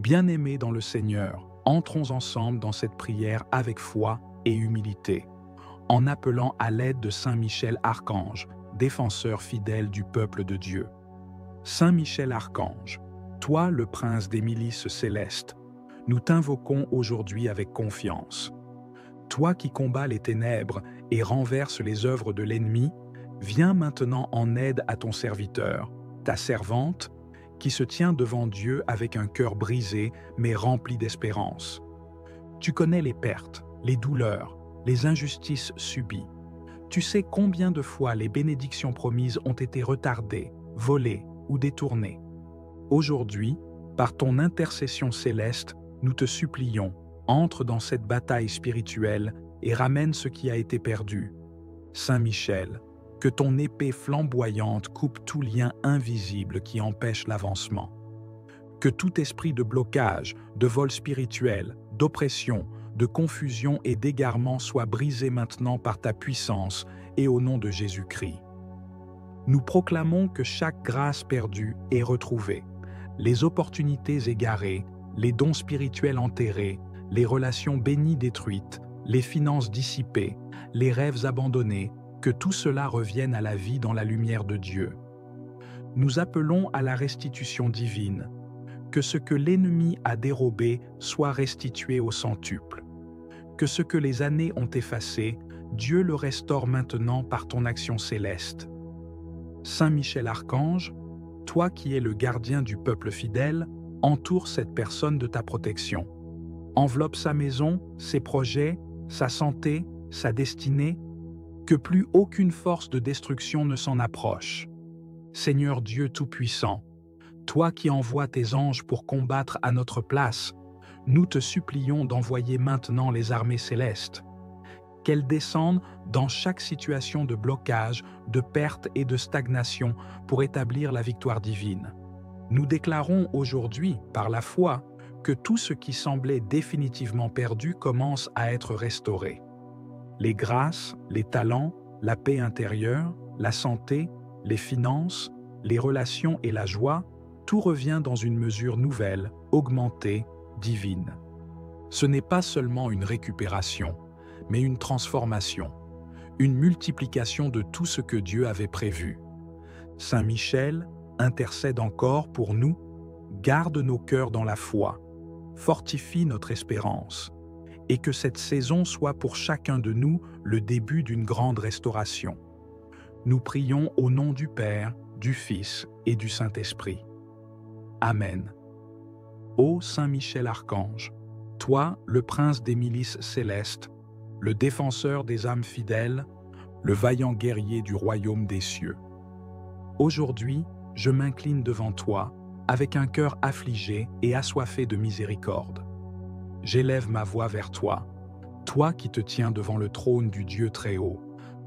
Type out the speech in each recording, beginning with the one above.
Bien-aimés dans le Seigneur, entrons ensemble dans cette prière avec foi et humilité, en appelant à l'aide de Saint Michel Archange, défenseur fidèle du peuple de Dieu. Saint Michel Archange, toi le prince des milices célestes, nous t'invoquons aujourd'hui avec confiance. Toi qui combats les ténèbres et renverses les œuvres de l'ennemi, viens maintenant en aide à ton serviteur, ta servante, qui se tient devant Dieu avec un cœur brisé mais rempli d'espérance. Tu connais les pertes, les douleurs, les injustices subies. Tu sais combien de fois les bénédictions promises ont été retardées, volées ou détournées. Aujourd'hui, par ton intercession céleste, nous te supplions, entre dans cette bataille spirituelle et ramène ce qui a été perdu. Saint Michel, que ton épée flamboyante coupe tout lien invisible qui empêche l'avancement. Que tout esprit de blocage, de vol spirituel, d'oppression, de confusion et d'égarement soit brisé maintenant par ta puissance et au nom de Jésus-Christ. Nous proclamons que chaque grâce perdue est retrouvée, les opportunités égarées, les dons spirituels enterrés, les relations bénies détruites, les finances dissipées, les rêves abandonnés, que tout cela revienne à la vie dans la lumière de Dieu. Nous appelons à la restitution divine, que ce que l'ennemi a dérobé soit restitué au centuple, que ce que les années ont effacé, Dieu le restaure maintenant par ton action céleste. Saint Michel Archange, toi qui es le gardien du peuple fidèle, entoure cette personne de ta protection. Enveloppe sa maison, ses projets, sa santé, sa destinée, que plus aucune force de destruction ne s'en approche. Seigneur Dieu Tout-Puissant, toi qui envoies tes anges pour combattre à notre place, nous te supplions d'envoyer maintenant les armées célestes. Qu'elles descendent dans chaque situation de blocage, de perte et de stagnation pour établir la victoire divine. Nous déclarons aujourd'hui, par la foi, que tout ce qui semblait définitivement perdu commence à être restauré. Les grâces, les talents, la paix intérieure, la santé, les finances, les relations et la joie, tout revient dans une mesure nouvelle, augmentée, divine. Ce n'est pas seulement une récupération, mais une transformation, une multiplication de tout ce que Dieu avait prévu. Saint Michel intercède encore pour nous, garde nos cœurs dans la foi, fortifie notre espérance, et que cette saison soit pour chacun de nous le début d'une grande restauration. Nous prions au nom du Père, du Fils et du Saint-Esprit. Amen. Ô Saint Michel Archange, toi, le prince des milices célestes, le défenseur des âmes fidèles, le vaillant guerrier du royaume des cieux. Aujourd'hui, je m'incline devant toi avec un cœur affligé et assoiffé de miséricorde. J'élève ma voix vers toi, toi qui te tiens devant le trône du Dieu Très-Haut,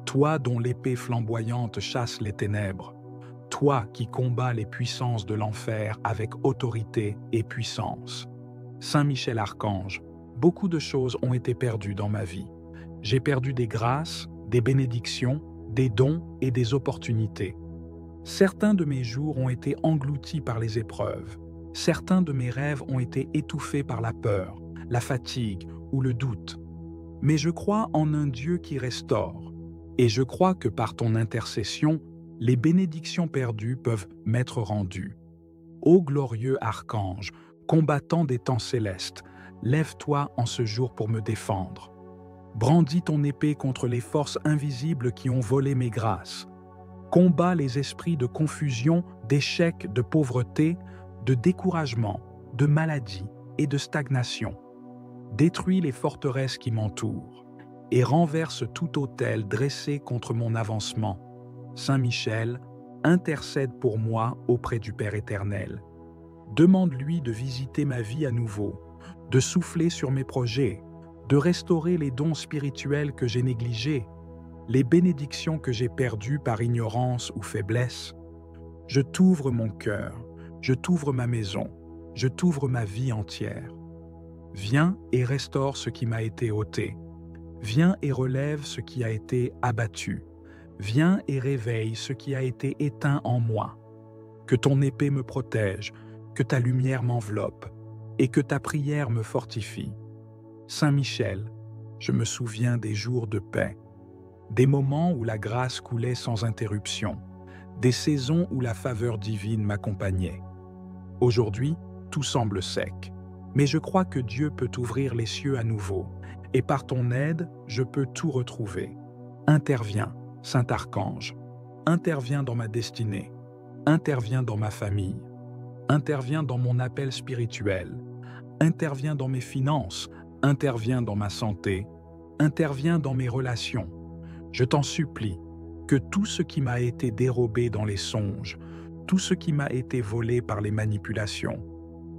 toi dont l'épée flamboyante chasse les ténèbres, toi qui combats les puissances de l'enfer avec autorité et puissance. Saint Michel Archange, beaucoup de choses ont été perdues dans ma vie. J'ai perdu des grâces, des bénédictions, des dons et des opportunités. Certains de mes jours ont été engloutis par les épreuves. Certains de mes rêves ont été étouffés par la peur, la fatigue ou le doute. Mais je crois en un Dieu qui restaure, et je crois que par ton intercession, les bénédictions perdues peuvent m'être rendues. Ô glorieux archange, combattant des temps célestes, lève-toi en ce jour pour me défendre. Brandis ton épée contre les forces invisibles qui ont volé mes grâces. Combats les esprits de confusion, d'échec, de pauvreté, de découragement, de maladie et de stagnation. Détruis les forteresses qui m'entourent et renverse tout autel dressé contre mon avancement. Saint Michel, intercède pour moi auprès du Père éternel. Demande-lui de visiter ma vie à nouveau, de souffler sur mes projets, de restaurer les dons spirituels que j'ai négligés, les bénédictions que j'ai perdues par ignorance ou faiblesse. Je t'ouvre mon cœur, je t'ouvre ma maison, je t'ouvre ma vie entière. Viens et restaure ce qui m'a été ôté. Viens et relève ce qui a été abattu. Viens et réveille ce qui a été éteint en moi. Que ton épée me protège, que ta lumière m'enveloppe, et que ta prière me fortifie. Saint Michel, je me souviens des jours de paix, des moments où la grâce coulait sans interruption, des saisons où la faveur divine m'accompagnait. Aujourd'hui, tout semble sec, mais je crois que Dieu peut ouvrir les cieux à nouveau, et par ton aide, je peux tout retrouver. Interviens, Saint Archange, interviens dans ma destinée, interviens dans ma famille, interviens dans mon appel spirituel, interviens dans mes finances, interviens dans ma santé, interviens dans mes relations. Je t'en supplie, que tout ce qui m'a été dérobé dans les songes, tout ce qui m'a été volé par les manipulations,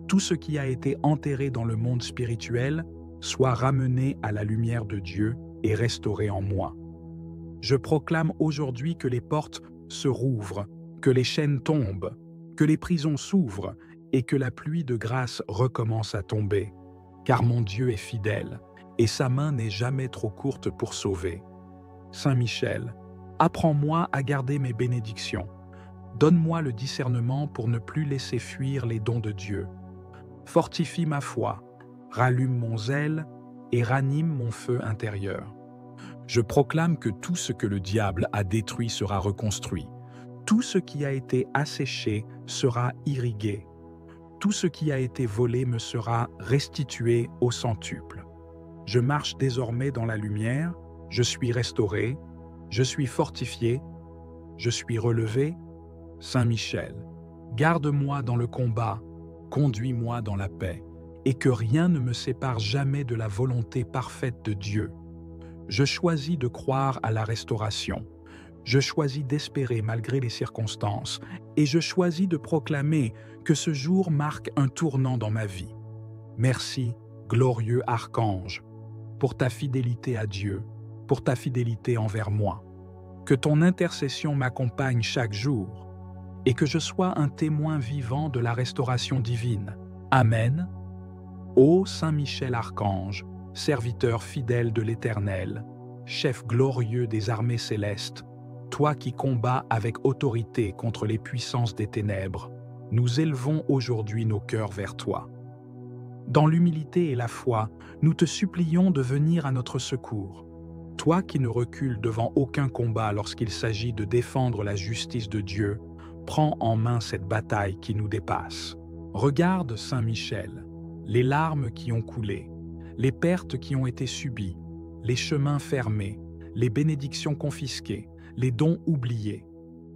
tout ce qui a été enterré dans le monde spirituel, soit ramené à la lumière de Dieu et restauré en moi. Je proclame aujourd'hui que les portes se rouvrent, que les chaînes tombent, que les prisons s'ouvrent et que la pluie de grâce recommence à tomber, car mon Dieu est fidèle et sa main n'est jamais trop courte pour sauver. Saint Michel, apprends-moi à garder mes bénédictions. Donne-moi le discernement pour ne plus laisser fuir les dons de Dieu. Fortifie ma foi, rallume mon zèle et ranime mon feu intérieur. Je proclame que tout ce que le diable a détruit sera reconstruit. Tout ce qui a été asséché sera irrigué. Tout ce qui a été volé me sera restitué au centuple. Je marche désormais dans la lumière, je suis restauré, je suis fortifié, je suis relevé. Saint Michel, garde-moi dans le combat, conduis-moi dans la paix, et que rien ne me sépare jamais de la volonté parfaite de Dieu. Je choisis de croire à la restauration. Je choisis d'espérer malgré les circonstances, et je choisis de proclamer que ce jour marque un tournant dans ma vie. Merci, glorieux Archange, pour ta fidélité à Dieu, pour ta fidélité envers moi. Que ton intercession m'accompagne chaque jour, et que je sois un témoin vivant de la restauration divine. Amen. Ô Saint Michel Archange, serviteur fidèle de l'Éternel, chef glorieux des armées célestes, toi qui combats avec autorité contre les puissances des ténèbres, nous élevons aujourd'hui nos cœurs vers toi. Dans l'humilité et la foi, nous te supplions de venir à notre secours. Toi qui ne recules devant aucun combat lorsqu'il s'agit de défendre la justice de Dieu, prends en main cette bataille qui nous dépasse. Regarde, Saint Michel, les larmes qui ont coulé, les pertes qui ont été subies, les chemins fermés, les bénédictions confisquées, les dons oubliés.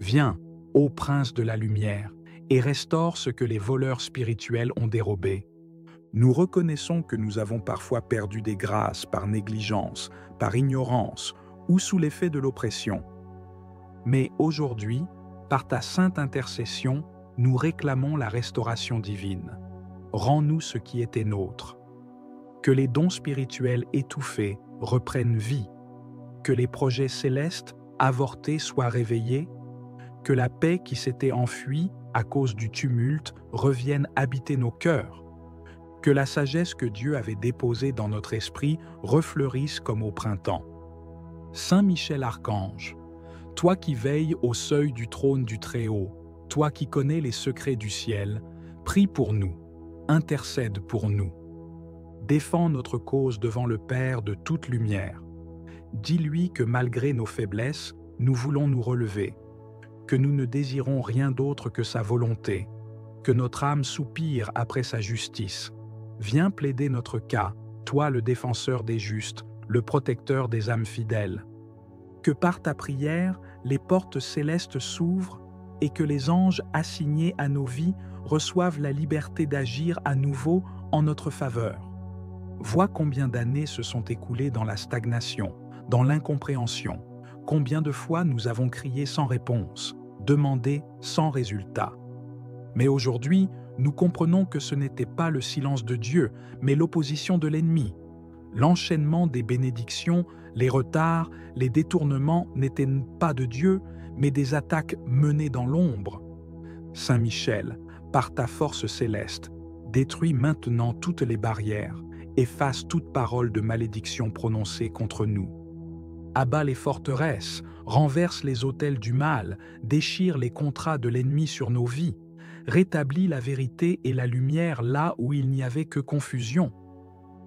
Viens, ô Prince de la lumière, et restaure ce que les voleurs spirituels ont dérobé. Nous reconnaissons que nous avons parfois perdu des grâces par négligence, par ignorance ou sous l'effet de l'oppression. Mais aujourd'hui, par ta sainte intercession, nous réclamons la restauration divine. Rends-nous ce qui était nôtre. Que les dons spirituels étouffés reprennent vie. Que les projets célestes avortés soient réveillés. Que la paix qui s'était enfuie à cause du tumulte revienne habiter nos cœurs. Que la sagesse que Dieu avait déposée dans notre esprit refleurisse comme au printemps. Saint Michel Archange, toi qui veilles au seuil du trône du Très-Haut, toi qui connais les secrets du ciel, prie pour nous, intercède pour nous. Défends notre cause devant le Père de toute lumière. Dis-lui que malgré nos faiblesses, nous voulons nous relever, que nous ne désirons rien d'autre que sa volonté, que notre âme soupire après sa justice. Viens plaider notre cas, toi le défenseur des justes, le protecteur des âmes fidèles. Que par ta prière, les portes célestes s'ouvrent et que les anges assignés à nos vies reçoivent la liberté d'agir à nouveau en notre faveur. Vois combien d'années se sont écoulées dans la stagnation, dans l'incompréhension, combien de fois nous avons crié sans réponse, demandé sans résultat. Mais aujourd'hui, nous comprenons que ce n'était pas le silence de Dieu, mais l'opposition de l'ennemi. L'enchaînement des bénédictions, les retards, les détournements n'étaient pas de Dieu, mais des attaques menées dans l'ombre. Saint Michel, par ta force céleste, détruis maintenant toutes les barrières, efface toute parole de malédiction prononcée contre nous. Abat les forteresses, renverse les autels du mal, déchire les contrats de l'ennemi sur nos vies, Rétablis la vérité et la lumière là où il n'y avait que confusion.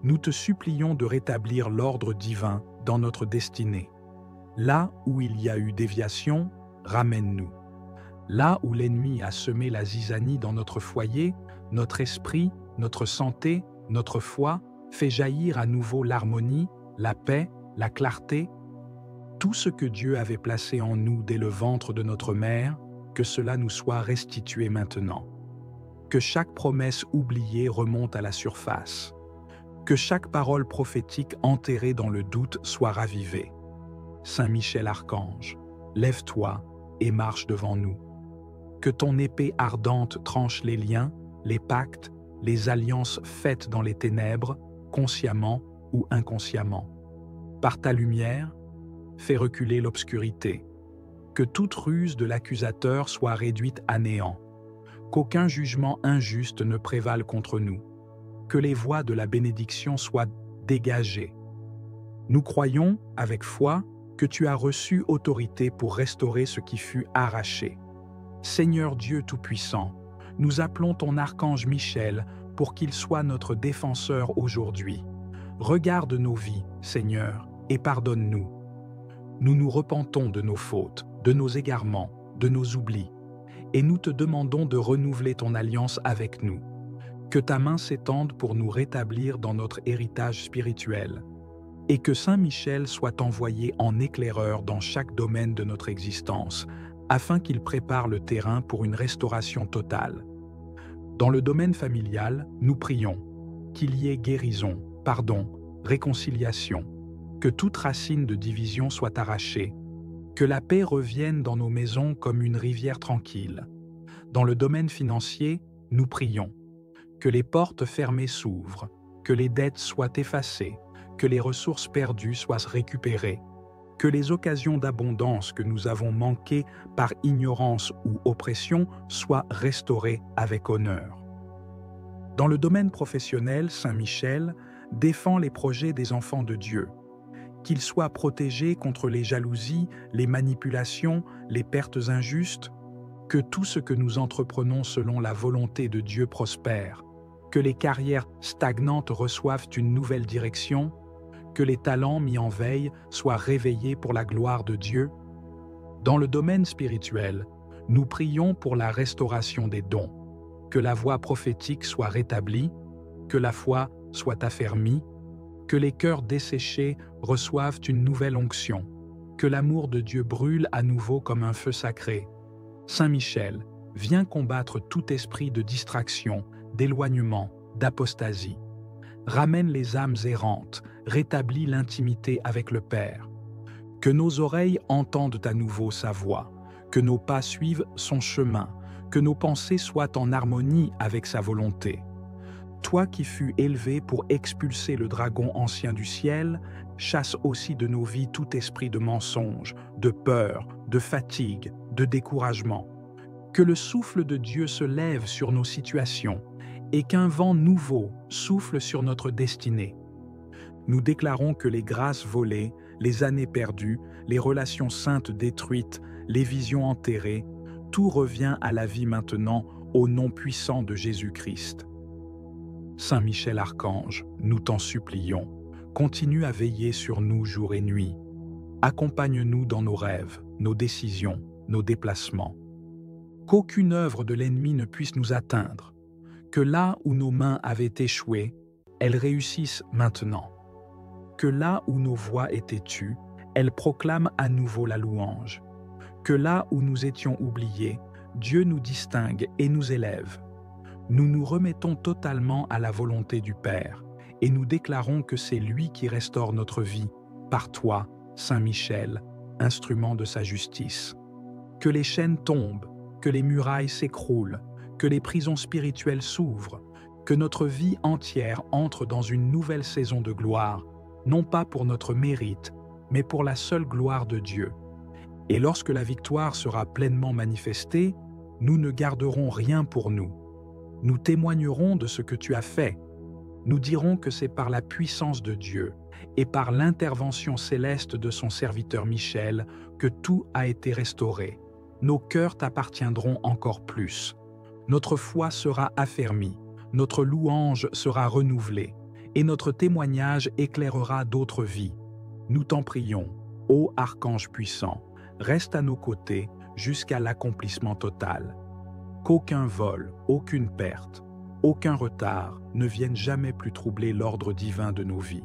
Nous te supplions de rétablir l'ordre divin dans notre destinée. Là où il y a eu déviation, ramène-nous. Là où l'ennemi a semé la zizanie dans notre foyer, notre esprit, notre santé, notre foi, fais jaillir à nouveau l'harmonie, la paix, la clarté. Tout ce que Dieu avait placé en nous dès le ventre de notre mère, que cela nous soit restitué maintenant. Que chaque promesse oubliée remonte à la surface. Que chaque parole prophétique enterrée dans le doute soit ravivée. Saint Michel Archange, lève-toi et marche devant nous. Que ton épée ardente tranche les liens, les pactes, les alliances faites dans les ténèbres, consciemment ou inconsciemment. Par ta lumière, fais reculer l'obscurité. Que toute ruse de l'accusateur soit réduite à néant. Qu'aucun jugement injuste ne prévale contre nous. Que les voies de la bénédiction soient dégagées. Nous croyons, avec foi, que tu as reçu autorité pour restaurer ce qui fut arraché. Seigneur Dieu Tout-Puissant, nous appelons ton archange Michel pour qu'il soit notre défenseur aujourd'hui. Regarde nos vies, Seigneur, et pardonne-nous. Nous nous repentons de nos fautes, de nos égarements, de nos oublis, et nous te demandons de renouveler ton alliance avec nous. Que ta main s'étende pour nous rétablir dans notre héritage spirituel, et que Saint Michel soit envoyé en éclaireur dans chaque domaine de notre existence, afin qu'il prépare le terrain pour une restauration totale. Dans le domaine familial, nous prions qu'il y ait guérison, pardon, réconciliation, que toute racine de division soit arrachée, que la paix revienne dans nos maisons comme une rivière tranquille. Dans le domaine financier, nous prions que les portes fermées s'ouvrent, que les dettes soient effacées, que les ressources perdues soient récupérées, que les occasions d'abondance que nous avons manquées par ignorance ou oppression soient restaurées avec honneur. Dans le domaine professionnel, Saint Michel défend les projets des enfants de Dieu, qu'ils soient protégés contre les jalousies, les manipulations, les pertes injustes, que tout ce que nous entreprenons selon la volonté de Dieu prospère, que les carrières stagnantes reçoivent une nouvelle direction, que les talents mis en veille soient réveillés pour la gloire de Dieu. Dans le domaine spirituel, nous prions pour la restauration des dons, que la voix prophétique soit rétablie, que la foi soit affermie, que les cœurs desséchés reçoivent une nouvelle onction, que l'amour de Dieu brûle à nouveau comme un feu sacré. Saint Michel, viens combattre tout esprit de distraction, d'éloignement, d'apostasie. Ramène les âmes errantes, rétablis l'intimité avec le Père. Que nos oreilles entendent à nouveau sa voix, que nos pas suivent son chemin, que nos pensées soient en harmonie avec sa volonté. Toi qui fus élevé pour expulser le dragon ancien du ciel, chasse aussi de nos vies tout esprit de mensonge, de peur, de fatigue, de découragement. Que le souffle de Dieu se lève sur nos situations et qu'un vent nouveau souffle sur notre destinée. Nous déclarons que les grâces volées, les années perdues, les relations saintes détruites, les visions enterrées, tout revient à la vie maintenant au nom puissant de Jésus-Christ. Saint Michel Archange, nous t'en supplions, continue à veiller sur nous jour et nuit. Accompagne-nous dans nos rêves, nos décisions, nos déplacements. Qu'aucune œuvre de l'ennemi ne puisse nous atteindre. Que là où nos mains avaient échoué, elles réussissent maintenant. Que là où nos voix étaient tues, elles proclament à nouveau la louange. Que là où nous étions oubliés, Dieu nous distingue et nous élève. Nous nous remettons totalement à la volonté du Père et nous déclarons que c'est lui qui restaure notre vie, par toi, Saint Michel, instrument de sa justice. Que les chaînes tombent, que les murailles s'écroulent, que les prisons spirituelles s'ouvrent, que notre vie entière entre dans une nouvelle saison de gloire, non pas pour notre mérite, mais pour la seule gloire de Dieu. Et lorsque la victoire sera pleinement manifestée, nous ne garderons rien pour nous. Nous témoignerons de ce que tu as fait. Nous dirons que c'est par la puissance de Dieu et par l'intervention céleste de son serviteur Michel que tout a été restauré. Nos cœurs t'appartiendront encore plus. Notre foi sera affermie, notre louange sera renouvelée, et notre témoignage éclairera d'autres vies. Nous t'en prions, ô Archange puissant, reste à nos côtés jusqu'à l'accomplissement total. Qu'aucun vol, aucune perte, aucun retard ne vienne jamais plus troubler l'ordre divin de nos vies.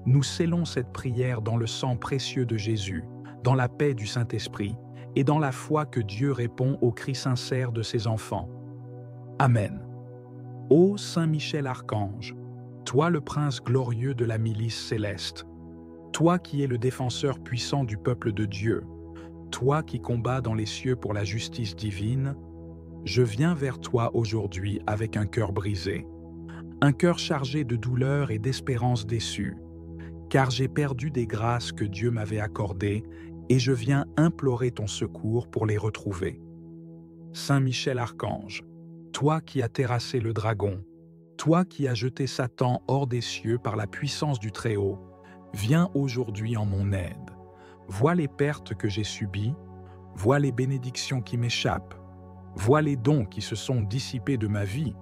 Nous scellons cette prière dans le sang précieux de Jésus, dans la paix du Saint-Esprit et dans la foi que Dieu répond aux cris sincères de ses enfants. Amen. Ô Saint Michel Archange, toi le prince glorieux de la milice céleste, toi qui es le défenseur puissant du peuple de Dieu, toi qui combats dans les cieux pour la justice divine, je viens vers toi aujourd'hui avec un cœur brisé, un cœur chargé de douleur et d'espérance déçue, car j'ai perdu des grâces que Dieu m'avait accordées et je viens implorer ton secours pour les retrouver. Saint Michel Archange, toi qui as terrassé le dragon, toi qui as jeté Satan hors des cieux par la puissance du Très-Haut, viens aujourd'hui en mon aide. Vois les pertes que j'ai subies, vois les bénédictions qui m'échappent, vois les dons qui se sont dissipés de ma vie,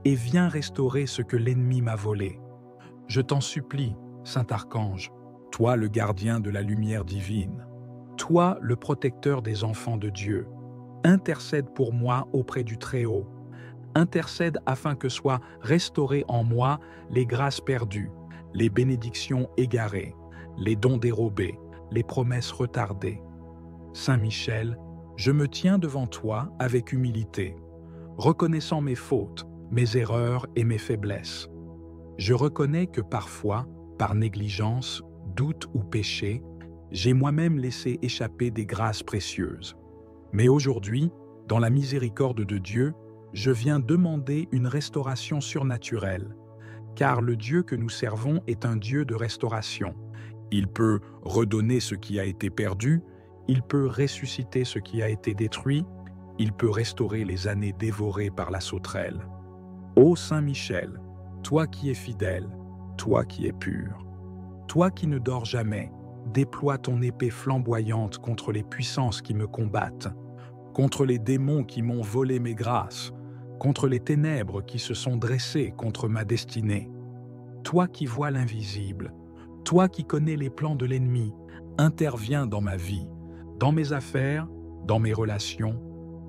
et viens restaurer ce que l'ennemi m'a volé. Je t'en supplie, Saint Archange, toi le gardien de la lumière divine, toi le protecteur des enfants de Dieu, intercède pour moi auprès du Très-Haut. Intercède afin que soient restaurées en moi les grâces perdues, les bénédictions égarées, les dons dérobés, les promesses retardées. Saint Michel, je me tiens devant toi avec humilité, reconnaissant mes fautes, mes erreurs et mes faiblesses. Je reconnais que parfois, par négligence, doute ou péché, j'ai moi-même laissé échapper des grâces précieuses. Mais aujourd'hui, dans la miséricorde de Dieu, je viens demander une restauration surnaturelle, car le Dieu que nous servons est un Dieu de restauration. Il peut redonner ce qui a été perdu, il peut ressusciter ce qui a été détruit, il peut restaurer les années dévorées par la sauterelle. Ô Saint Michel, toi qui es fidèle, toi qui es pur, toi qui ne dors jamais, déploie ton épée flamboyante contre les puissances qui me combattent, contre les démons qui m'ont volé mes grâces, contre les ténèbres qui se sont dressées contre ma destinée. Toi qui vois l'invisible, toi qui connais les plans de l'ennemi, interviens dans ma vie, dans mes affaires, dans mes relations,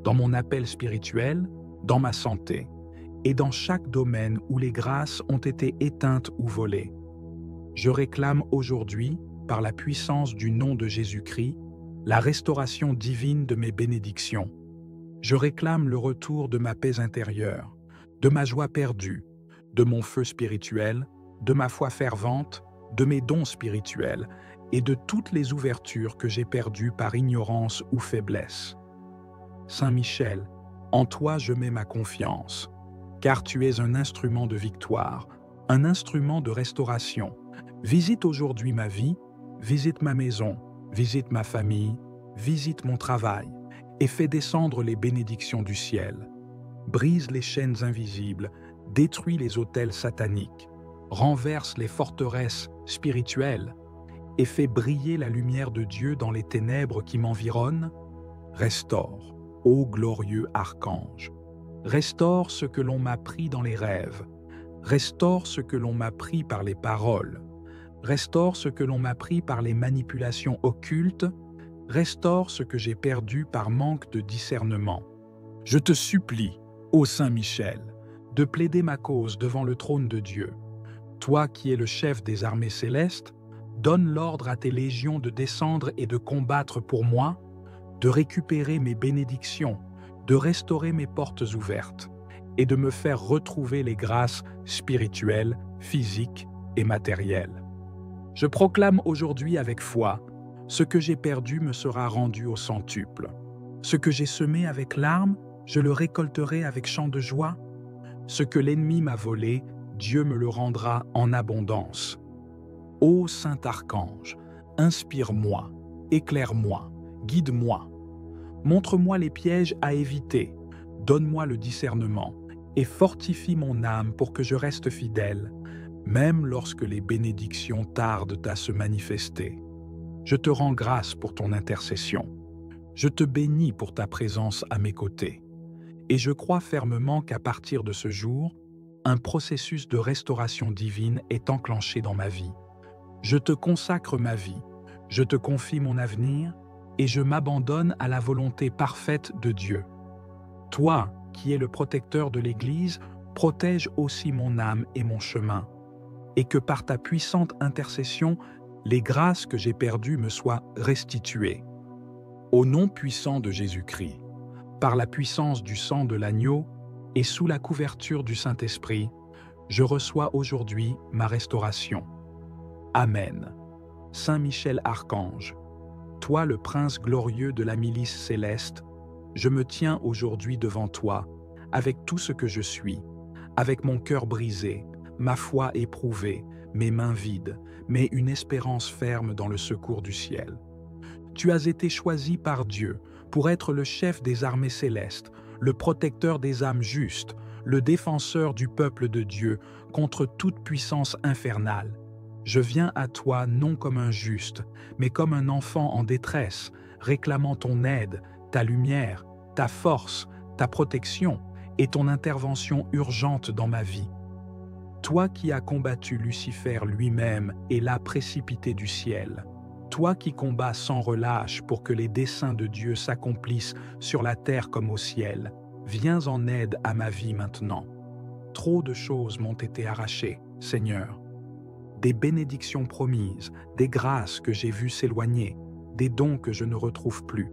dans mon appel spirituel, dans ma santé, et dans chaque domaine où les grâces ont été éteintes ou volées. Je réclame aujourd'hui, par la puissance du nom de Jésus-Christ, la restauration divine de mes bénédictions. Je réclame le retour de ma paix intérieure, de ma joie perdue, de mon feu spirituel, de ma foi fervente, de mes dons spirituels et de toutes les ouvertures que j'ai perdues par ignorance ou faiblesse. Saint Michel, en toi je mets ma confiance, car tu es un instrument de victoire, un instrument de restauration. Visite aujourd'hui ma vie, visite ma maison, visite ma famille, visite mon travail, et fais descendre les bénédictions du ciel. Brise les chaînes invisibles, détruis les autels sataniques, renverse les forteresses spirituelles et fais briller la lumière de Dieu dans les ténèbres qui m'environnent. Restaure, ô glorieux archange. Restaure ce que l'on m'a pris dans les rêves. Restaure ce que l'on m'a pris par les paroles. Restaure ce que l'on m'a pris par les manipulations occultes. Restaure ce que j'ai perdu par manque de discernement. Je te supplie, ô Saint Michel, de plaider ma cause devant le trône de Dieu. Toi qui es le chef des armées célestes, donne l'ordre à tes légions de descendre et de combattre pour moi, de récupérer mes bénédictions, de restaurer mes portes ouvertes et de me faire retrouver les grâces spirituelles, physiques et matérielles. Je proclame aujourd'hui avec foi, ce que j'ai perdu me sera rendu au centuple. Ce que j'ai semé avec larmes, je le récolterai avec chant de joie. Ce que l'ennemi m'a volé, Dieu me le rendra en abondance. Ô Saint Archange, inspire-moi, éclaire-moi, guide-moi. Montre-moi les pièges à éviter, donne-moi le discernement et fortifie mon âme pour que je reste fidèle, même lorsque les bénédictions tardent à se manifester. Je te rends grâce pour ton intercession. Je te bénis pour ta présence à mes côtés. Et je crois fermement qu'à partir de ce jour, un processus de restauration divine est enclenché dans ma vie. Je te consacre ma vie, je te confie mon avenir et je m'abandonne à la volonté parfaite de Dieu. Toi, qui es le protecteur de l'Église, protège aussi mon âme et mon chemin, et que par ta puissante intercession, les grâces que j'ai perdues me soient restituées. Au nom puissant de Jésus-Christ, par la puissance du sang de l'agneau et sous la couverture du Saint-Esprit, je reçois aujourd'hui ma restauration. Amen. Saint Michel Archange, toi le prince glorieux de la milice céleste, je me tiens aujourd'hui devant toi, avec tout ce que je suis, avec mon cœur brisé, ma foi éprouvée, mes mains vides, mais une espérance ferme dans le secours du ciel. Tu as été choisi par Dieu pour être le chef des armées célestes, le protecteur des âmes justes, le défenseur du peuple de Dieu contre toute puissance infernale. Je viens à toi non comme un juste, mais comme un enfant en détresse, réclamant ton aide, ta lumière, ta force, ta protection et ton intervention urgente dans ma vie. Toi qui as combattu Lucifer lui-même et l'as précipité du ciel, toi qui combats sans relâche pour que les desseins de Dieu s'accomplissent sur la terre comme au ciel, viens en aide à ma vie maintenant. Trop de choses m'ont été arrachées, Seigneur. Des bénédictions promises, des grâces que j'ai vues s'éloigner, des dons que je ne retrouve plus.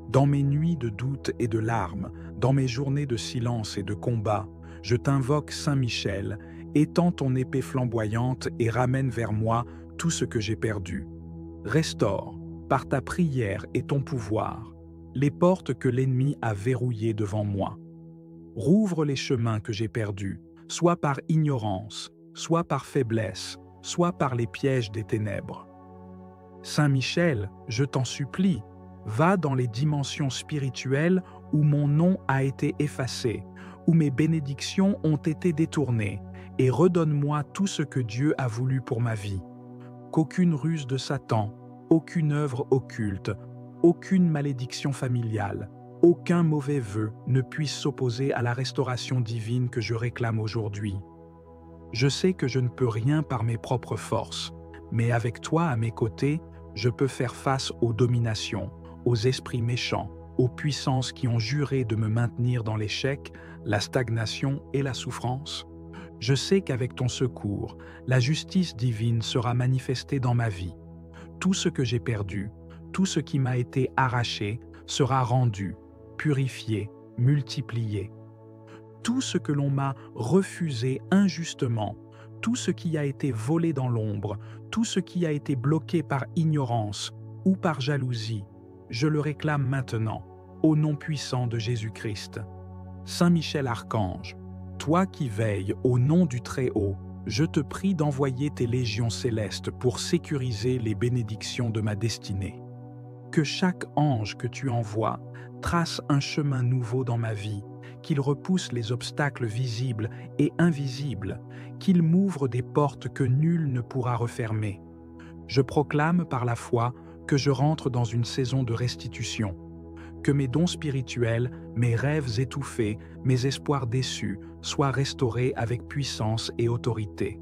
Dans mes nuits de doute et de larmes, dans mes journées de silence et de combat, je t'invoque Saint Michel, étends ton épée flamboyante et ramène vers moi tout ce que j'ai perdu. Restaure, par ta prière et ton pouvoir, les portes que l'ennemi a verrouillées devant moi. Rouvre les chemins que j'ai perdus, soit par ignorance, soit par faiblesse, soit par les pièges des ténèbres. Saint Michel, je t'en supplie, va dans les dimensions spirituelles où mon nom a été effacé, où mes bénédictions ont été détournées, et redonne-moi tout ce que Dieu a voulu pour ma vie. Qu'aucune ruse de Satan, aucune œuvre occulte, aucune malédiction familiale, aucun mauvais vœu ne puisse s'opposer à la restauration divine que je réclame aujourd'hui. Je sais que je ne peux rien par mes propres forces, mais avec toi à mes côtés, je peux faire face aux dominations, aux esprits méchants, aux puissances qui ont juré de me maintenir dans l'échec, la stagnation et la souffrance. Je sais qu'avec ton secours, la justice divine sera manifestée dans ma vie. Tout ce que j'ai perdu, tout ce qui m'a été arraché, sera rendu, purifié, multiplié. Tout ce que l'on m'a refusé injustement, tout ce qui a été volé dans l'ombre, tout ce qui a été bloqué par ignorance ou par jalousie, je le réclame maintenant, au nom puissant de Jésus-Christ. Saint Michel Archange, toi qui veilles au nom du Très-Haut, je te prie d'envoyer tes légions célestes pour sécuriser les bénédictions de ma destinée. Que chaque ange que tu envoies trace un chemin nouveau dans ma vie, qu'il repousse les obstacles visibles et invisibles, qu'il m'ouvre des portes que nul ne pourra refermer. Je proclame par la foi que je rentre dans une saison de restitution, que mes dons spirituels, mes rêves étouffés, mes espoirs déçus soient restaurés avec puissance et autorité.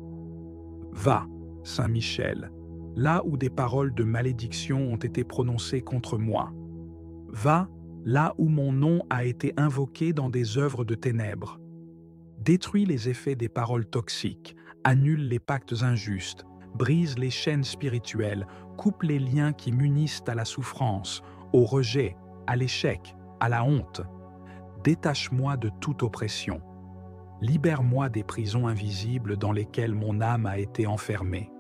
Va, Saint Michel, là où des paroles de malédiction ont été prononcées contre moi. Va, là où mon nom a été invoqué dans des œuvres de ténèbres. Détruis les effets des paroles toxiques, annule les pactes injustes, brise les chaînes spirituelles, coupe les liens qui m'unissent à la souffrance, au rejet, à l'échec, à la honte. Détache-moi de toute oppression. Libère-moi des prisons invisibles dans lesquelles mon âme a été enfermée.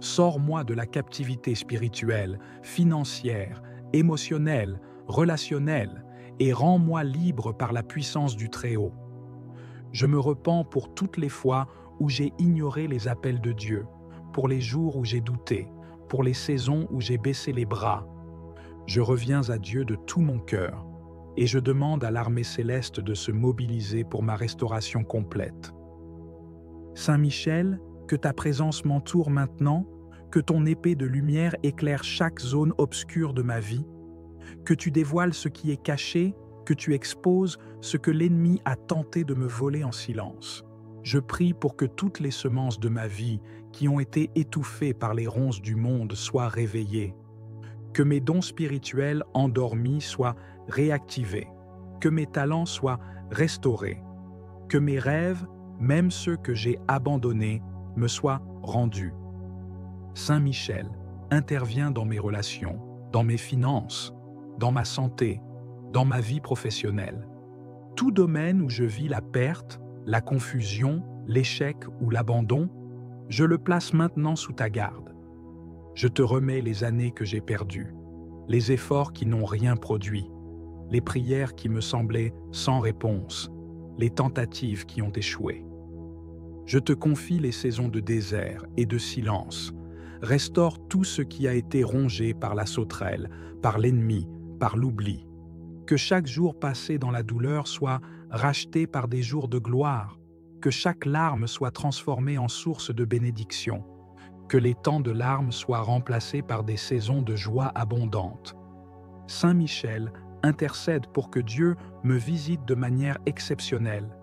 Sors-moi de la captivité spirituelle, financière, émotionnelle, relationnelle, et rends-moi libre par la puissance du Très-Haut. Je me repens pour toutes les fois où j'ai ignoré les appels de Dieu, pour les jours où j'ai douté, pour les saisons où j'ai baissé les bras. Je reviens à Dieu de tout mon cœur, et je demande à l'armée céleste de se mobiliser pour ma restauration complète. Saint Michel, que ta présence m'entoure maintenant, que ton épée de lumière éclaire chaque zone obscure de ma vie, que tu dévoiles ce qui est caché que tu exposes ce que l'ennemi a tenté de me voler en silence. Je prie pour que toutes les semences de ma vie qui ont été étouffées par les ronces du monde soient réveillées, que mes dons spirituels endormis soient réactivés, que mes talents soient restaurés, que mes rêves, même ceux que j'ai abandonnés, me soient rendus. Saint Michel intervient dans mes relations, dans mes finances, dans ma santé, dans ma vie professionnelle. Tout domaine où je vis la perte, la confusion, l'échec ou l'abandon, je le place maintenant sous ta garde. Je te remets les années que j'ai perdues, les efforts qui n'ont rien produit, les prières qui me semblaient sans réponse, les tentatives qui ont échoué. Je te confie les saisons de désert et de silence. Restaure tout ce qui a été rongé par la sauterelle, par l'ennemi, par l'oubli. Que chaque jour passé dans la douleur soit racheté par des jours de gloire, que chaque larme soit transformée en source de bénédiction, que les temps de larmes soient remplacés par des saisons de joie abondante. Saint Michel intercède pour que Dieu me visite de manière exceptionnelle,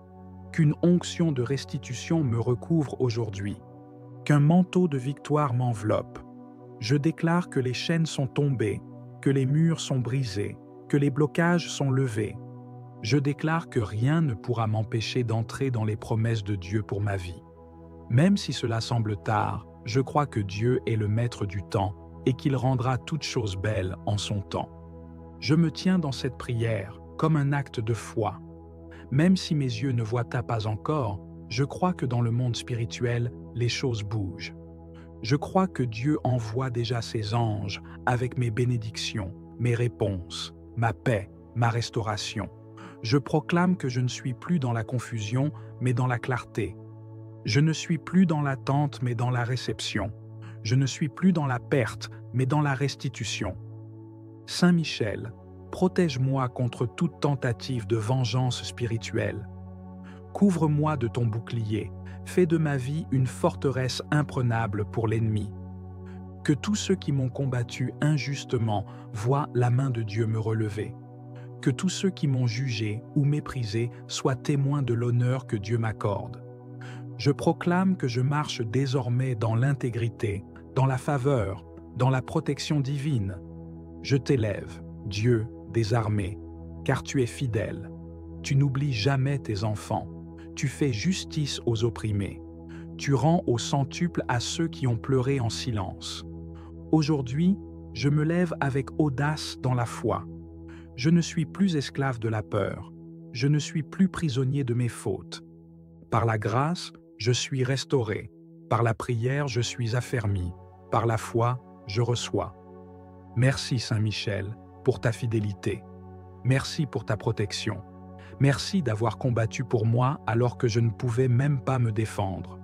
qu'une onction de restitution me recouvre aujourd'hui, qu'un manteau de victoire m'enveloppe. Je déclare que les chaînes sont tombées, que les murs sont brisés, que les blocages sont levés. Je déclare que rien ne pourra m'empêcher d'entrer dans les promesses de Dieu pour ma vie. Même si cela semble tard, je crois que Dieu est le maître du temps et qu'il rendra toutes choses belles en son temps. Je me tiens dans cette prière comme un acte de foi. Même si mes yeux ne voient pas encore, je crois que dans le monde spirituel, les choses bougent. Je crois que Dieu envoie déjà ses anges avec mes bénédictions, mes réponses, ma paix, ma restauration. Je proclame que je ne suis plus dans la confusion, mais dans la clarté. Je ne suis plus dans l'attente, mais dans la réception. Je ne suis plus dans la perte, mais dans la restitution. Saint Michel, protège-moi contre toute tentative de vengeance spirituelle. Couvre-moi de ton bouclier, fais de ma vie une forteresse imprenable pour l'ennemi. Que tous ceux qui m'ont combattu injustement voient la main de Dieu me relever. Que tous ceux qui m'ont jugé ou méprisé soient témoins de l'honneur que Dieu m'accorde. Je proclame que je marche désormais dans l'intégrité, dans la faveur, dans la protection divine. Je t'élève, Dieu des armées, car tu es fidèle. Tu n'oublies jamais tes enfants. Tu fais justice aux opprimés. Tu rends au centuple à ceux qui ont pleuré en silence. Aujourd'hui, je me lève avec audace dans la foi. Je ne suis plus esclave de la peur. Je ne suis plus prisonnier de mes fautes. Par la grâce, je suis restauré. Par la prière, je suis affermi. Par la foi, je reçois. Merci Saint Michel pour ta fidélité. Merci pour ta protection. Merci d'avoir combattu pour moi alors que je ne pouvais même pas me défendre.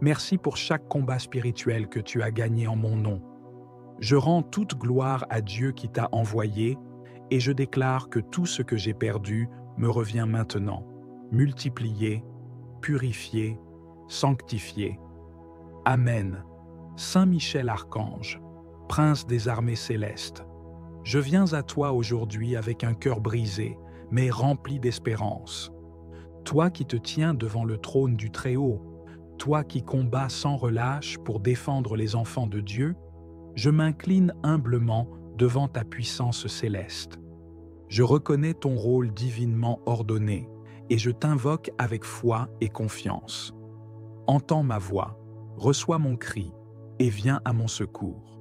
Merci pour chaque combat spirituel que tu as gagné en mon nom. Je rends toute gloire à Dieu qui t'a envoyé et je déclare que tout ce que j'ai perdu me revient maintenant, multiplié, purifié, sanctifié. Amen. Saint Michel Archange, Prince des armées célestes, je viens à toi aujourd'hui avec un cœur brisé, mais rempli d'espérance. Toi qui te tiens devant le trône du Très-Haut, toi qui combats sans relâche pour défendre les enfants de Dieu, je m'incline humblement devant ta puissance céleste. Je reconnais ton rôle divinement ordonné et je t'invoque avec foi et confiance. Entends ma voix, reçois mon cri et viens à mon secours.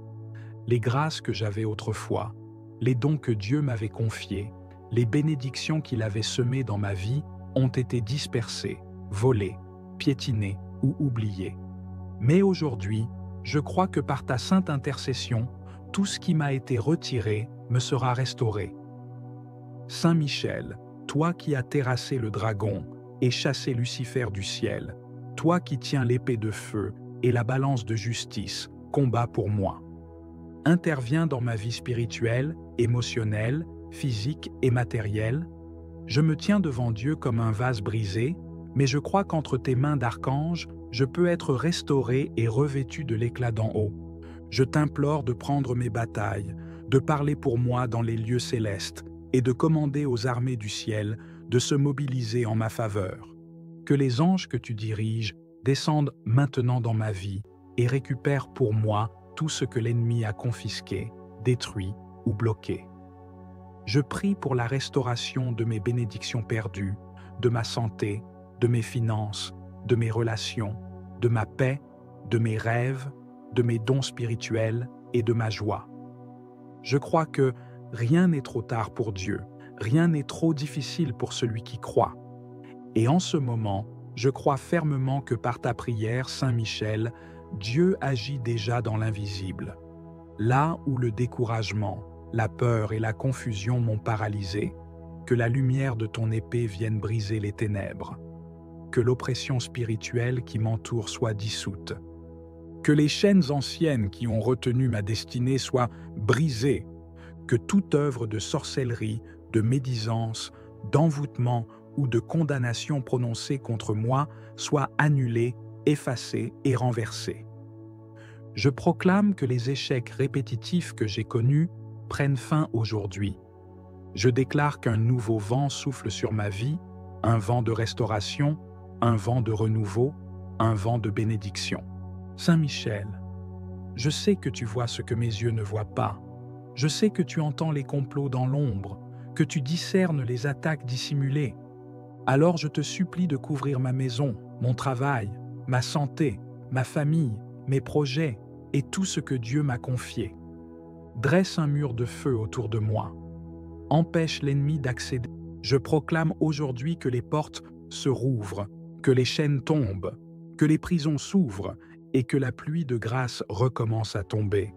Les grâces que j'avais autrefois, les dons que Dieu m'avait confiés, les bénédictions qu'il avait semées dans ma vie ont été dispersées, volées, piétinées ou oubliées. Mais aujourd'hui, je crois que par ta sainte intercession, tout ce qui m'a été retiré me sera restauré. Saint Michel, toi qui as terrassé le dragon et chassé Lucifer du ciel, toi qui tiens l'épée de feu et la balance de justice, combat pour moi. Interviens dans ma vie spirituelle, émotionnelle, physique et matérielle. Je me tiens devant Dieu comme un vase brisé, mais je crois qu'entre tes mains d'archange, je peux être restauré et revêtu de l'éclat d'en haut. Je t'implore de prendre mes batailles, de parler pour moi dans les lieux célestes, et de commander aux armées du ciel de se mobiliser en ma faveur. Que les anges que tu diriges descendent maintenant dans ma vie et récupèrent pour moi tout ce que l'ennemi a confisqué, détruit ou bloqué. Je prie pour la restauration de mes bénédictions perdues, de ma santé, de mes finances, de mes relations, de ma paix, de mes rêves, de mes dons spirituels et de ma joie. Je crois que rien n'est trop tard pour Dieu, rien n'est trop difficile pour celui qui croit. Et en ce moment, je crois fermement que par ta prière, Saint Michel, Dieu agit déjà dans l'invisible. Là où le découragement, la peur et la confusion m'ont paralysé, que la lumière de ton épée vienne briser les ténèbres. Que l'oppression spirituelle qui m'entoure soit dissoute. Que les chaînes anciennes qui ont retenu ma destinée soient brisées. Que toute œuvre de sorcellerie, de médisance, d'envoûtement ou de condamnation prononcée contre moi soit annulée, effacée et renversée. Je proclame que les échecs répétitifs que j'ai connus prennent fin aujourd'hui. Je déclare qu'un nouveau vent souffle sur ma vie, un vent de restauration, un vent de renouveau, un vent de bénédiction. Saint Michel, je sais que tu vois ce que mes yeux ne voient pas. Je sais que tu entends les complots dans l'ombre, que tu discernes les attaques dissimulées. Alors je te supplie de couvrir ma maison, mon travail, ma santé, ma famille, mes projets et tout ce que Dieu m'a confié. Dresse un mur de feu autour de moi. Empêche l'ennemi d'accéder. Je proclame aujourd'hui que les portes se rouvrent, que les chaînes tombent, que les prisons s'ouvrent et que la pluie de grâce recommence à tomber.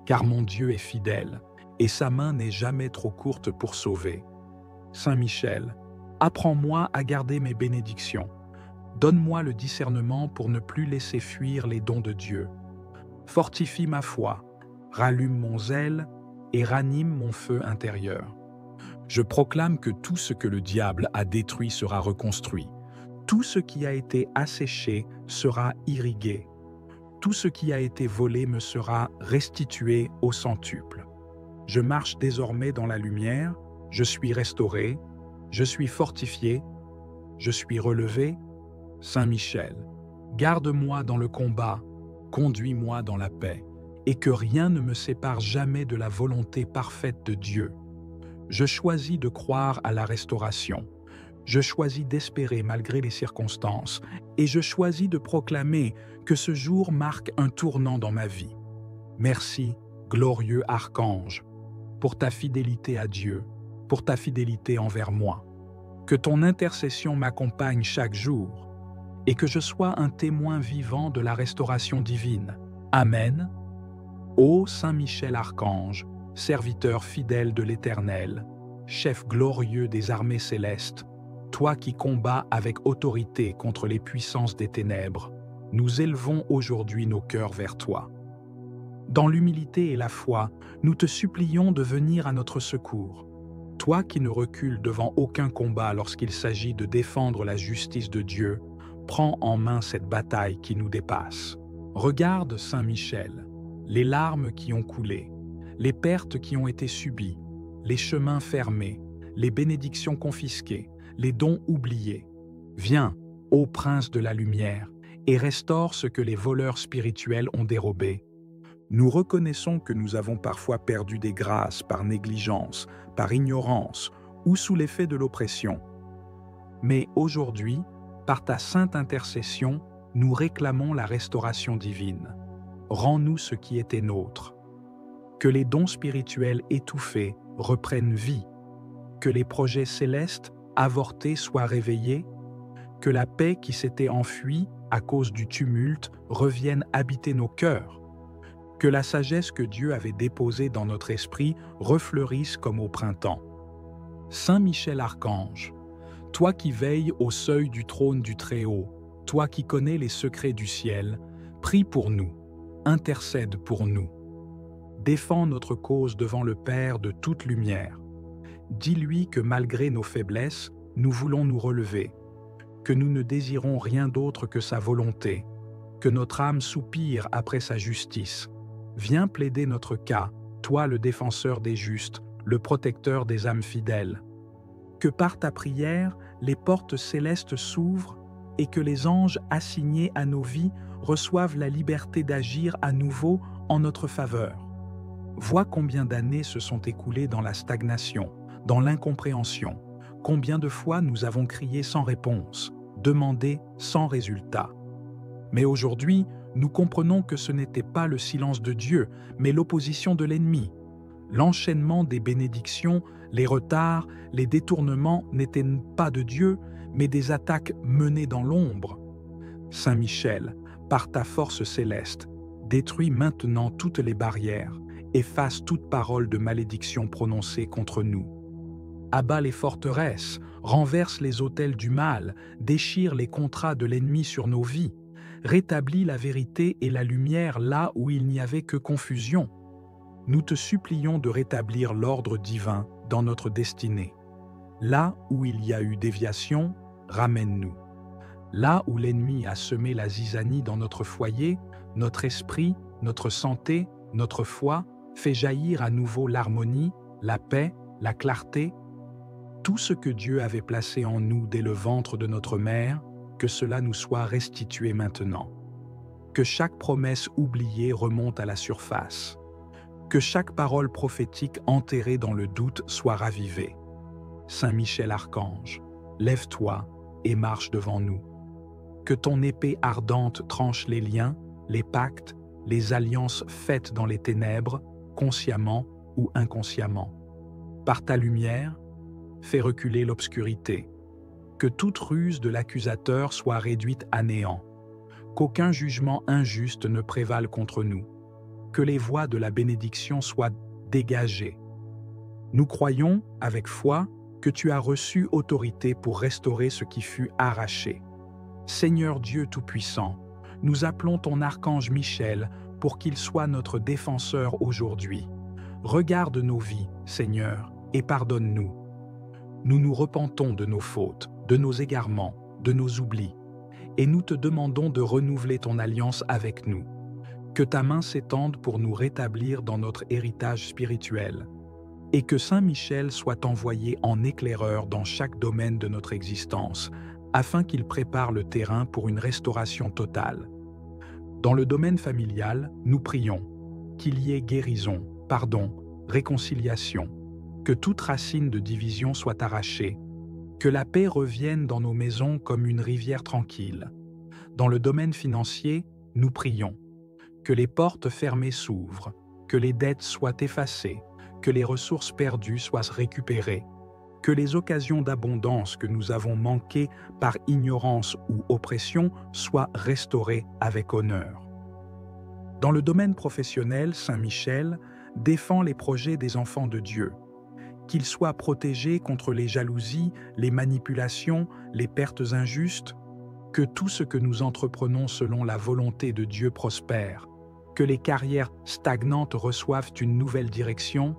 Car mon Dieu est fidèle et sa main n'est jamais trop courte pour sauver. Saint Michel, apprends-moi à garder mes bénédictions. Donne-moi le discernement pour ne plus laisser fuir les dons de Dieu. Fortifie ma foi, rallume mon zèle et ranime mon feu intérieur. Je proclame que tout ce que le diable a détruit sera reconstruit. Tout ce qui a été asséché sera irrigué. Tout ce qui a été volé me sera restitué au centuple. Je marche désormais dans la lumière, je suis restauré, je suis fortifié, je suis relevé. Saint Michel, garde-moi dans le combat, conduis-moi dans la paix, et que rien ne me sépare jamais de la volonté parfaite de Dieu. Je choisis de croire à la restauration. Je choisis d'espérer malgré les circonstances, et je choisis de proclamer que ce jour marque un tournant dans ma vie. Merci, glorieux archange, pour ta fidélité à Dieu, pour ta fidélité envers moi. Que ton intercession m'accompagne chaque jour, et que je sois un témoin vivant de la restauration divine. Amen. Ô Saint Michel Archange, serviteur fidèle de l'Éternel, chef glorieux des armées célestes, toi qui combats avec autorité contre les puissances des ténèbres, nous élevons aujourd'hui nos cœurs vers toi. Dans l'humilité et la foi, nous te supplions de venir à notre secours. Toi qui ne recules devant aucun combat lorsqu'il s'agit de défendre la justice de Dieu, prends en main cette bataille qui nous dépasse. Regarde, Saint Michel, les larmes qui ont coulé, les pertes qui ont été subies, les chemins fermés, les bénédictions confisquées, les dons oubliés. Viens, ô prince de la lumière, et restaure ce que les voleurs spirituels ont dérobé. Nous reconnaissons que nous avons parfois perdu des grâces par négligence, par ignorance ou sous l'effet de l'oppression. Mais aujourd'hui, par ta sainte intercession, nous réclamons la restauration divine. Rends-nous ce qui était nôtre. Que les dons spirituels étouffés reprennent vie. Que les projets célestes avortés soient réveillés. Que la paix qui s'était enfuie à cause du tumulte revienne habiter nos cœurs. Que la sagesse que Dieu avait déposée dans notre esprit refleurisse comme au printemps. Saint Michel Archange, toi qui veilles au seuil du trône du Très-Haut, toi qui connais les secrets du ciel, prie pour nous, intercède pour nous. Défends notre cause devant le Père de toute lumière. Dis-lui que malgré nos faiblesses, nous voulons nous relever, que nous ne désirons rien d'autre que sa volonté, que notre âme soupire après sa justice. Viens plaider notre cas, toi le défenseur des justes, le protecteur des âmes fidèles. Que par ta prière, les portes célestes s'ouvrent et que les anges assignés à nos vies reçoivent la liberté d'agir à nouveau en notre faveur. Vois combien d'années se sont écoulées dans la stagnation, dans l'incompréhension, combien de fois nous avons crié sans réponse, demandé sans résultat. Mais aujourd'hui, nous comprenons que ce n'était pas le silence de Dieu, mais l'opposition de l'ennemi. L'enchaînement des bénédictions, les retards, les détournements n'étaient pas de Dieu, mais des attaques menées dans l'ombre. Saint Michel, par ta force céleste, détruis maintenant toutes les barrières, efface toute parole de malédiction prononcée contre nous. Abat les forteresses, renverse les autels du mal, déchire les contrats de l'ennemi sur nos vies, rétablis la vérité et la lumière là où il n'y avait que confusion. Nous te supplions de rétablir l'ordre divin dans notre destinée. Là où il y a eu déviation, ramène-nous. Là où l'ennemi a semé la zizanie dans notre foyer, notre esprit, notre santé, notre foi, fait jaillir à nouveau l'harmonie, la paix, la clarté. Tout ce que Dieu avait placé en nous dès le ventre de notre mère, que cela nous soit restitué maintenant. Que chaque promesse oubliée remonte à la surface. Que chaque parole prophétique enterrée dans le doute soit ravivée. Saint Michel Archange, lève-toi et marche devant nous. Que ton épée ardente tranche les liens, les pactes, les alliances faites dans les ténèbres, consciemment ou inconsciemment. Par ta lumière, fais reculer l'obscurité. Que toute ruse de l'accusateur soit réduite à néant. Qu'aucun jugement injuste ne prévale contre nous. Que les voies de la bénédiction soient dégagées. Nous croyons, avec foi, que tu as reçu autorité pour restaurer ce qui fut arraché. Seigneur Dieu Tout-Puissant, nous appelons ton archange Michel pour qu'il soit notre défenseur aujourd'hui. Regarde nos vies, Seigneur, et pardonne-nous. Nous nous repentons de nos fautes, de nos égarements, de nos oublis, et nous te demandons de renouveler ton alliance avec nous. Que ta main s'étende pour nous rétablir dans notre héritage spirituel, et que Saint Michel soit envoyé en éclaireur dans chaque domaine de notre existence, afin qu'il prépare le terrain pour une restauration totale. Dans le domaine familial, nous prions qu'il y ait guérison, pardon, réconciliation, que toute racine de division soit arrachée, que la paix revienne dans nos maisons comme une rivière tranquille. Dans le domaine financier, nous prions que les portes fermées s'ouvrent, que les dettes soient effacées, que les ressources perdues soient récupérées, que les occasions d'abondance que nous avons manquées par ignorance ou oppression soient restaurées avec honneur. Dans le domaine professionnel, Saint Michel défend les projets des enfants de Dieu, qu'ils soient protégés contre les jalousies, les manipulations, les pertes injustes, que tout ce que nous entreprenons selon la volonté de Dieu prospère, que les carrières stagnantes reçoivent une nouvelle direction,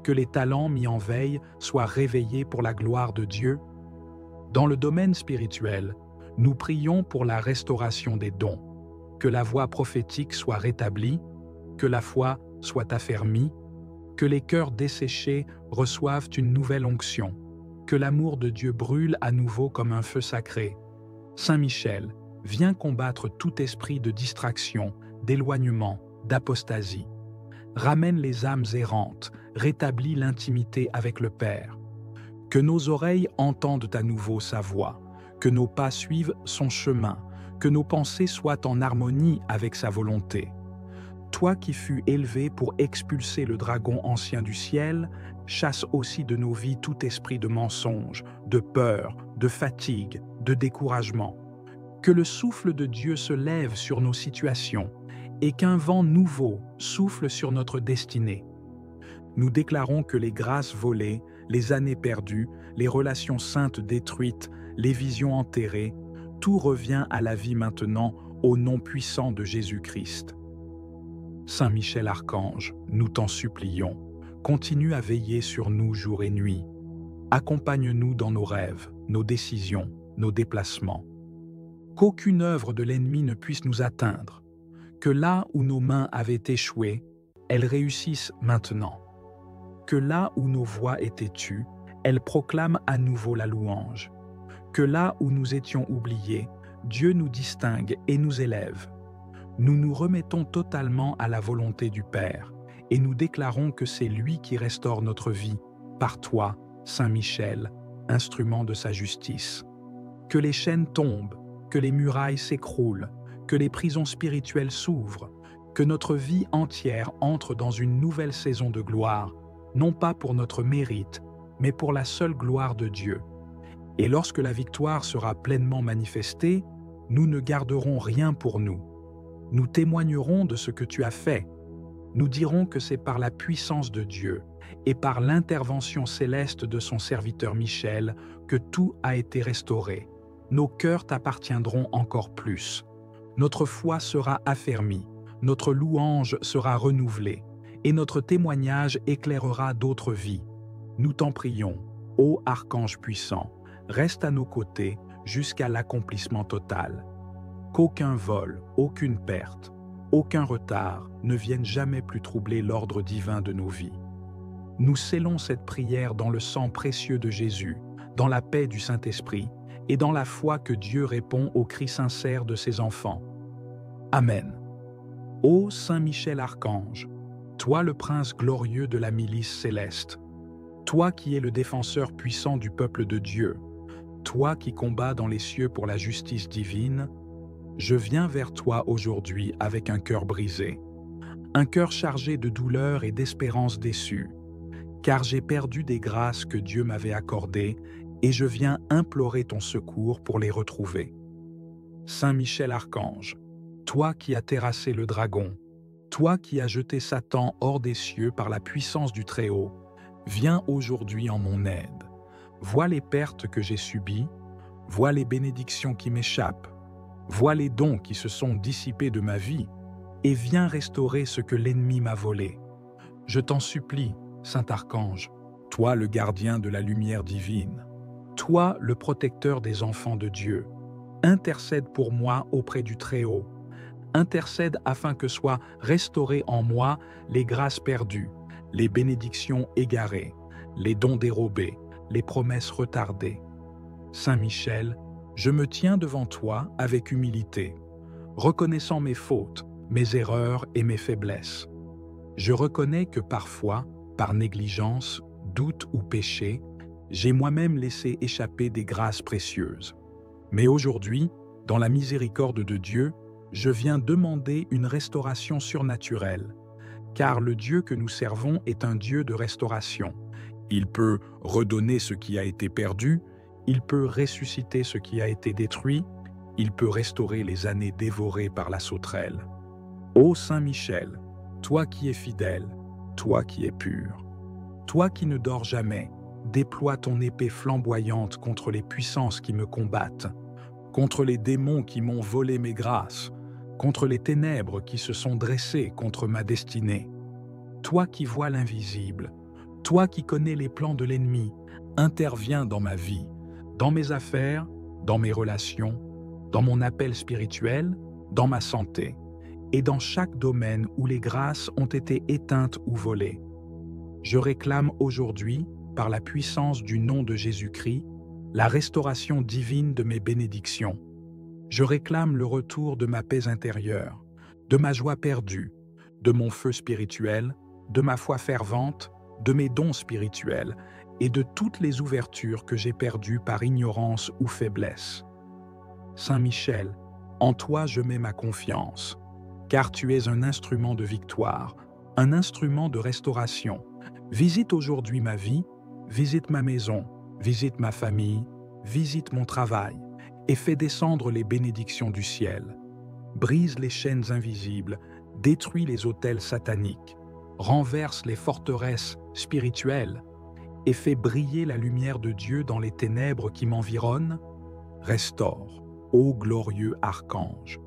que les talents mis en veille soient réveillés pour la gloire de Dieu. Dans le domaine spirituel, nous prions pour la restauration des dons, que la voix prophétique soit rétablie, que la foi soit affermie, que les cœurs desséchés reçoivent une nouvelle onction, que l'amour de Dieu brûle à nouveau comme un feu sacré. Saint Michel, viens combattre tout esprit de distraction, d'éloignement, d'apostasie. Ramène les âmes errantes, rétablis l'intimité avec le Père. Que nos oreilles entendent à nouveau sa voix, que nos pas suivent son chemin, que nos pensées soient en harmonie avec sa volonté. Toi qui fus élevé pour expulser le dragon ancien du ciel, chasse aussi de nos vies tout esprit de mensonge, de peur, de fatigue, de découragement. Que le souffle de Dieu se lève sur nos situations et qu'un vent nouveau souffle sur notre destinée. Nous déclarons que les grâces volées, les années perdues, les relations saintes détruites, les visions enterrées, tout revient à la vie maintenant au nom puissant de Jésus-Christ. Saint Michel Archange, nous t'en supplions, continue à veiller sur nous jour et nuit. Accompagne-nous dans nos rêves, nos décisions, nos déplacements. Qu'aucune œuvre de l'ennemi ne puisse nous atteindre, que là où nos mains avaient échoué, elles réussissent maintenant. que là où nos voix étaient tues, elles proclament à nouveau la louange. Que là où nous étions oubliés, Dieu nous distingue et nous élève. Nous nous remettons totalement à la volonté du Père et nous déclarons que c'est lui qui restaure notre vie, par toi, Saint Michel, instrument de sa justice. Que les chaînes tombent, que les murailles s'écroulent, que les prisons spirituelles s'ouvrent, que notre vie entière entre dans une nouvelle saison de gloire, non pas pour notre mérite, mais pour la seule gloire de Dieu. Et lorsque la victoire sera pleinement manifestée, nous ne garderons rien pour nous. Nous témoignerons de ce que tu as fait. Nous dirons que c'est par la puissance de Dieu et par l'intervention céleste de son serviteur Michel que tout a été restauré. Nos cœurs t'appartiendront encore plus. Notre foi sera affermie, notre louange sera renouvelée, et notre témoignage éclairera d'autres vies. Nous t'en prions, ô Archange puissant, reste à nos côtés jusqu'à l'accomplissement total. Qu'aucun vol, aucune perte, aucun retard ne vienne jamais plus troubler l'ordre divin de nos vies. Nous scellons cette prière dans le sang précieux de Jésus, dans la paix du Saint-Esprit et dans la foi que Dieu répond aux cris sincères de ses enfants. Amen. Ô Saint Michel Archange, toi le prince glorieux de la milice céleste, toi qui es le défenseur puissant du peuple de Dieu, toi qui combats dans les cieux pour la justice divine, je viens vers toi aujourd'hui avec un cœur brisé, un cœur chargé de douleur et d'espérance déçue, car j'ai perdu des grâces que Dieu m'avait accordées et je viens implorer ton secours pour les retrouver. Saint Michel Archange, toi qui as terrassé le dragon, toi qui as jeté Satan hors des cieux par la puissance du Très-Haut, viens aujourd'hui en mon aide. Vois les pertes que j'ai subies, vois les bénédictions qui m'échappent, vois les dons qui se sont dissipés de ma vie, et viens restaurer ce que l'ennemi m'a volé. Je t'en supplie, Saint Archange, toi le gardien de la lumière divine, toi le protecteur des enfants de Dieu, intercède pour moi auprès du Très-Haut, intercède afin que soient restaurées en moi les grâces perdues, les bénédictions égarées, les dons dérobés, les promesses retardées. Saint Michel, je me tiens devant toi avec humilité, reconnaissant mes fautes, mes erreurs et mes faiblesses. Je reconnais que parfois, par négligence, doute ou péché, j'ai moi-même laissé échapper des grâces précieuses. Mais aujourd'hui, dans la miséricorde de Dieu, je viens demander une restauration surnaturelle, car le Dieu que nous servons est un Dieu de restauration. Il peut redonner ce qui a été perdu, il peut ressusciter ce qui a été détruit, il peut restaurer les années dévorées par la sauterelle. Ô Saint Michel, toi qui es fidèle, toi qui es pur, toi qui ne dors jamais, déploie ton épée flamboyante contre les puissances qui me combattent, contre les démons qui m'ont volé mes grâces, contre les ténèbres qui se sont dressées contre ma destinée. Toi qui vois l'invisible, toi qui connais les plans de l'ennemi, interviens dans ma vie, dans mes affaires, dans mes relations, dans mon appel spirituel, dans ma santé, et dans chaque domaine où les grâces ont été éteintes ou volées. Je réclame aujourd'hui, par la puissance du nom de Jésus-Christ, la restauration divine de mes bénédictions. Je réclame le retour de ma paix intérieure, de ma joie perdue, de mon feu spirituel, de ma foi fervente, de mes dons spirituels et de toutes les ouvertures que j'ai perdues par ignorance ou faiblesse. Saint Michel, en toi je mets ma confiance, car tu es un instrument de victoire, un instrument de restauration. Visite aujourd'hui ma vie, visite ma maison, visite ma famille, visite mon travail et fais descendre les bénédictions du ciel. Brise les chaînes invisibles, détruis les autels sataniques, renverse les forteresses spirituelles et fais briller la lumière de Dieu dans les ténèbres qui m'environnent. Restaure, ô glorieux archange.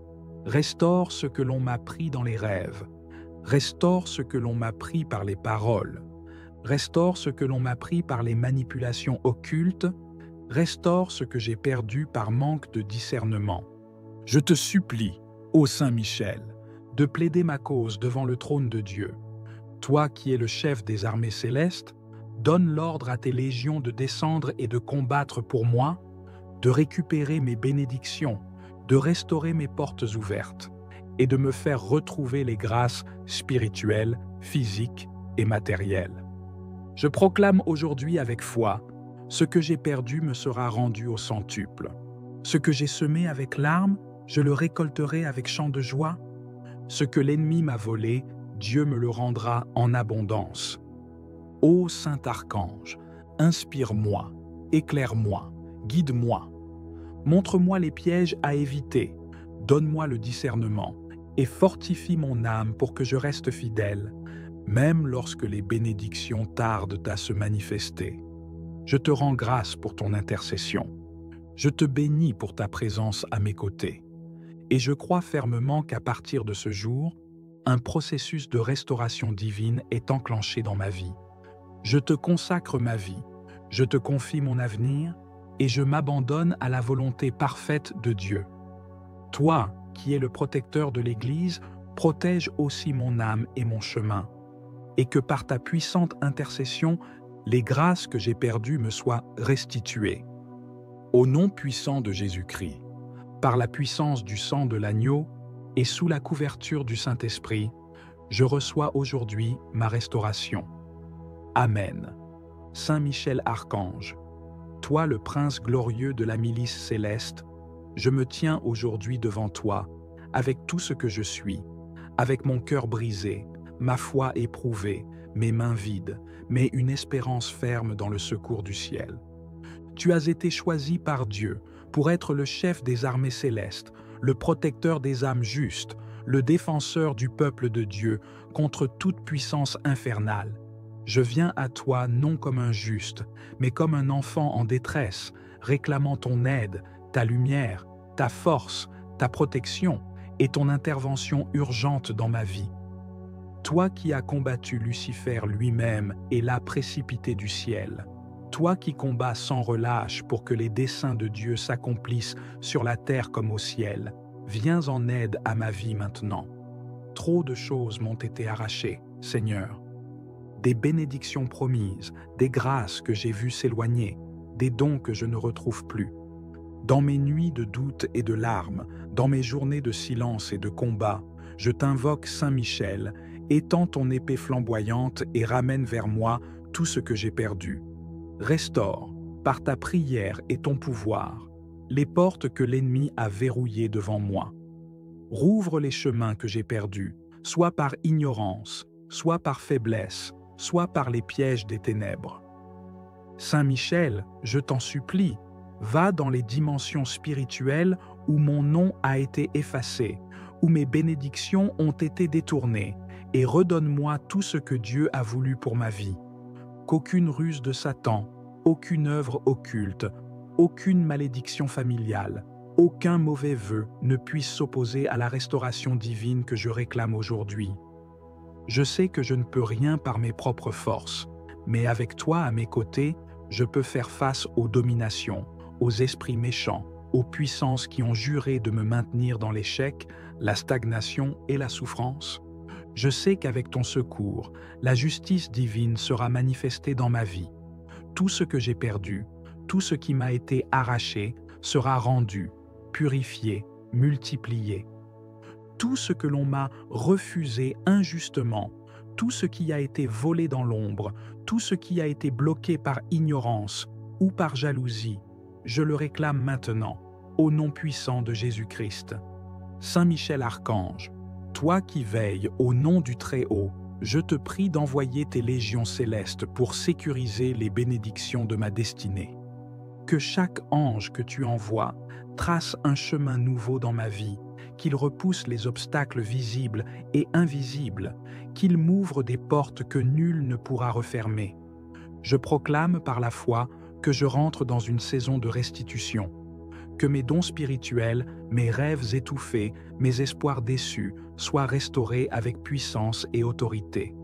Restaure ce que l'on m'a pris dans les rêves. Restaure ce que l'on m'a pris par les paroles. Restaure ce que l'on m'a pris par les manipulations occultes. Restaure ce que j'ai perdu par manque de discernement. Je te supplie, ô Saint Michel, de plaider ma cause devant le trône de Dieu. Toi qui es le chef des armées célestes, donne l'ordre à tes légions de descendre et de combattre pour moi, de récupérer mes bénédictions, de restaurer mes portes ouvertes et de me faire retrouver les grâces spirituelles, physiques et matérielles. Je proclame aujourd'hui avec foi, ce que j'ai perdu me sera rendu au centuple. Ce que j'ai semé avec larmes, je le récolterai avec chant de joie. Ce que l'ennemi m'a volé, Dieu me le rendra en abondance. Ô Saint Archange, inspire-moi, éclaire-moi, guide-moi. Montre-moi les pièges à éviter, donne-moi le discernement et fortifie mon âme pour que je reste fidèle, même lorsque les bénédictions tardent à se manifester. Je te rends grâce pour ton intercession. Je te bénis pour ta présence à mes côtés. Et je crois fermement qu'à partir de ce jour, un processus de restauration divine est enclenché dans ma vie. Je te consacre ma vie, je te confie mon avenir et je m'abandonne à la volonté parfaite de Dieu. Toi, qui es le protecteur de l'Église, protège aussi mon âme et mon chemin, et que par ta puissante intercession, les grâces que j'ai perdues me soient restituées. Au nom puissant de Jésus-Christ, par la puissance du sang de l'agneau et sous la couverture du Saint-Esprit, je reçois aujourd'hui ma restauration. Amen. Saint Michel Archange, toi le prince glorieux de la milice céleste, je me tiens aujourd'hui devant toi, avec tout ce que je suis, avec mon cœur brisé, ma foi éprouvée, mes mains vides, mais une espérance ferme dans le secours du ciel. Tu as été choisi par Dieu pour être le chef des armées célestes, le protecteur des âmes justes, le défenseur du peuple de Dieu contre toute puissance infernale. Je viens à toi non comme un juste, mais comme un enfant en détresse, réclamant ton aide, ta lumière, ta force, ta protection et ton intervention urgente dans ma vie. Toi qui as combattu Lucifer lui-même et l'as précipité du ciel, toi qui combats sans relâche pour que les desseins de Dieu s'accomplissent sur la terre comme au ciel, viens en aide à ma vie maintenant. Trop de choses m'ont été arrachées, Seigneur. Des bénédictions promises, des grâces que j'ai vues s'éloigner, des dons que je ne retrouve plus. Dans mes nuits de doute et de larmes, dans mes journées de silence et de combat, je t'invoque Saint Michel, étends ton épée flamboyante et ramène vers moi tout ce que j'ai perdu. Restaure, par ta prière et ton pouvoir, les portes que l'ennemi a verrouillées devant moi. Rouvre les chemins que j'ai perdus, soit par ignorance, soit par faiblesse, soit par les pièges des ténèbres. Saint Michel, je t'en supplie, va dans les dimensions spirituelles où mon nom a été effacé, où mes bénédictions ont été détournées, et redonne-moi tout ce que Dieu a voulu pour ma vie. Qu'aucune ruse de Satan, aucune œuvre occulte, aucune malédiction familiale, aucun mauvais vœu ne puisse s'opposer à la restauration divine que je réclame aujourd'hui. Je sais que je ne peux rien par mes propres forces, mais avec toi à mes côtés, je peux faire face aux dominations, aux esprits méchants, aux puissances qui ont juré de me maintenir dans l'échec, la stagnation et la souffrance. Je sais qu'avec ton secours, la justice divine sera manifestée dans ma vie. Tout ce que j'ai perdu, tout ce qui m'a été arraché, sera rendu, purifié, multiplié. Tout ce que l'on m'a refusé injustement, tout ce qui a été volé dans l'ombre, tout ce qui a été bloqué par ignorance ou par jalousie, je le réclame maintenant, au nom puissant de Jésus-Christ. Saint Michel Archange, toi qui veilles au nom du Très-Haut, je te prie d'envoyer tes légions célestes pour sécuriser les bénédictions de ma destinée. Que chaque ange que tu envoies trace un chemin nouveau dans ma vie, qu'il repousse les obstacles visibles et invisibles, qu'il m'ouvre des portes que nul ne pourra refermer. Je proclame par la foi que je rentre dans une saison de restitution, que mes dons spirituels, mes rêves étouffés, mes espoirs déçus soient restaurés avec puissance et autorité.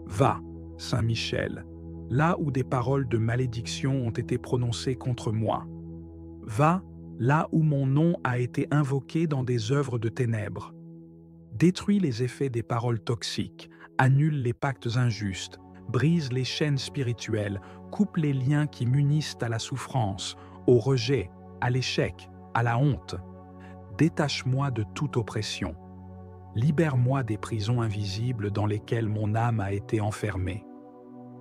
Va, Saint Michel, là où des paroles de malédiction ont été prononcées contre moi. Va, là où mon nom a été invoqué dans des œuvres de ténèbres. Détruis les effets des paroles toxiques, annule les pactes injustes, brise les chaînes spirituelles, coupe les liens qui m'unissent à la souffrance, au rejet, à l'échec, à la honte. Détache-moi de toute oppression. Libère-moi des prisons invisibles dans lesquelles mon âme a été enfermée.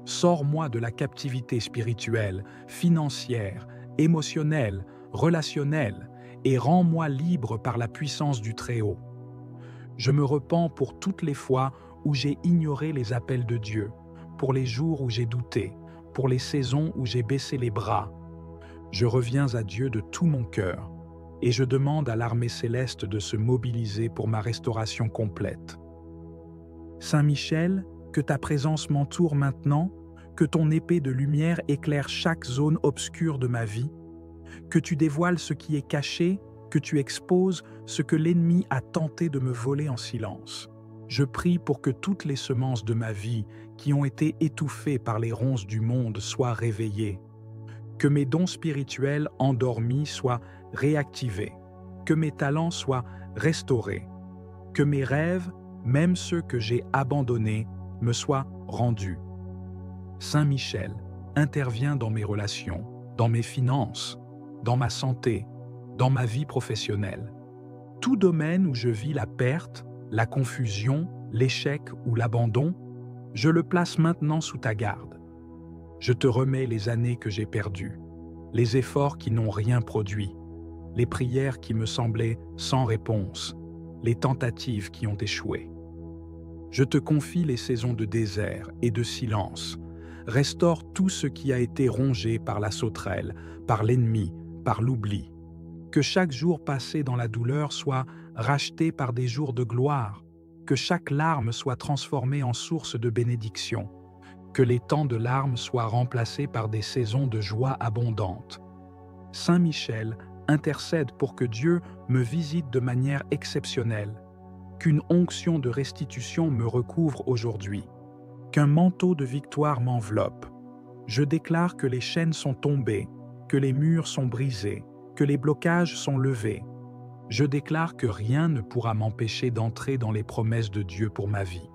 Sors-moi de la captivité spirituelle, financière, émotionnelle, relationnelle, et rends-moi libre par la puissance du Très-Haut. Je me repens pour toutes les fois où j'ai ignoré les appels de Dieu, pour les jours où j'ai douté, pour les saisons où j'ai baissé les bras. Je reviens à Dieu de tout mon cœur, et je demande à l'armée céleste de se mobiliser pour ma restauration complète. Saint Michel, que ta présence m'entoure maintenant, que ton épée de lumière éclaire chaque zone obscure de ma vie, que tu dévoiles ce qui est caché, que tu exposes ce que l'ennemi a tenté de me voler en silence. Je prie pour que toutes les semences de ma vie qui ont été étouffées par les ronces du monde soient réveillées, que mes dons spirituels endormis soient réactivés, que mes talents soient restaurés, que mes rêves, même ceux que j'ai abandonnés, me soient rendus. Saint Michel, interviens dans mes relations, dans mes finances, dans ma santé, dans ma vie professionnelle. Tout domaine où je vis la perte, la confusion, l'échec ou l'abandon, je le place maintenant sous ta garde. Je te remets les années que j'ai perdues, les efforts qui n'ont rien produit, les prières qui me semblaient sans réponse, les tentatives qui ont échoué. Je te confie les saisons de désert et de silence. Restaure tout ce qui a été rongé par la sauterelle, par l'ennemi, par l'oubli. Que chaque jour passé dans la douleur soit racheté par des jours de gloire, que chaque larme soit transformée en source de bénédiction, que les temps de larmes soient remplacés par des saisons de joie abondante. Saint Michel intercède pour que Dieu me visite de manière exceptionnelle, qu'une onction de restitution me recouvre aujourd'hui, qu'un manteau de victoire m'enveloppe. Je déclare que les chaînes sont tombées, que les murs sont brisés, que les blocages sont levés. Je déclare que rien ne pourra m'empêcher d'entrer dans les promesses de Dieu pour ma vie.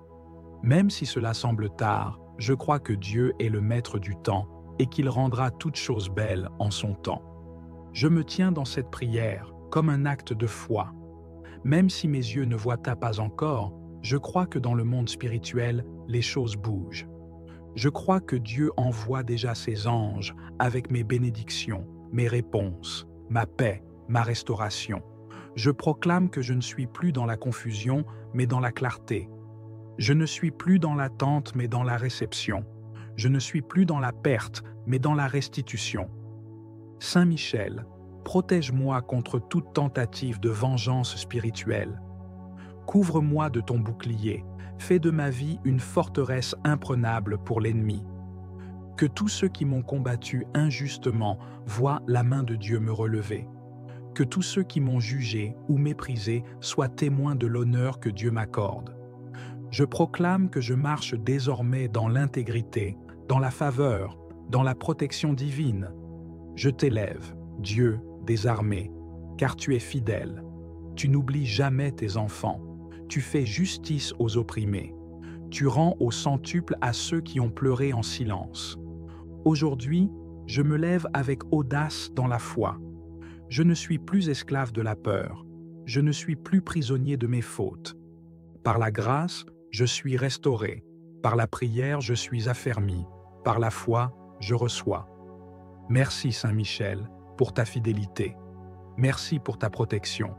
Même si cela semble tard, je crois que Dieu est le maître du temps et qu'il rendra toutes choses belles en son temps. Je me tiens dans cette prière comme un acte de foi. Même si mes yeux ne voient pas encore, je crois que dans le monde spirituel, les choses bougent. Je crois que Dieu envoie déjà ses anges avec mes bénédictions, mes réponses, ma paix, ma restauration. Je proclame que je ne suis plus dans la confusion, mais dans la clarté. Je ne suis plus dans l'attente, mais dans la réception. Je ne suis plus dans la perte, mais dans la restitution. Saint Michel, protège-moi contre toute tentative de vengeance spirituelle. Couvre-moi de ton bouclier, fais de ma vie une forteresse imprenable pour l'ennemi. Que tous ceux qui m'ont combattu injustement voient la main de Dieu me relever. Que tous ceux qui m'ont jugé ou méprisé soient témoins de l'honneur que Dieu m'accorde. Je proclame que je marche désormais dans l'intégrité, dans la faveur, dans la protection divine. Je t'élève, Dieu des armées, car tu es fidèle. Tu n'oublies jamais tes enfants. Tu fais justice aux opprimés. Tu rends au centuple à ceux qui ont pleuré en silence. Aujourd'hui, je me lève avec audace dans la foi. Je ne suis plus esclave de la peur. Je ne suis plus prisonnier de mes fautes. Par la grâce, je suis restauré. Par la prière, je suis affermi. Par la foi, je reçois. Merci Saint Michel pour ta fidélité. Merci pour ta protection.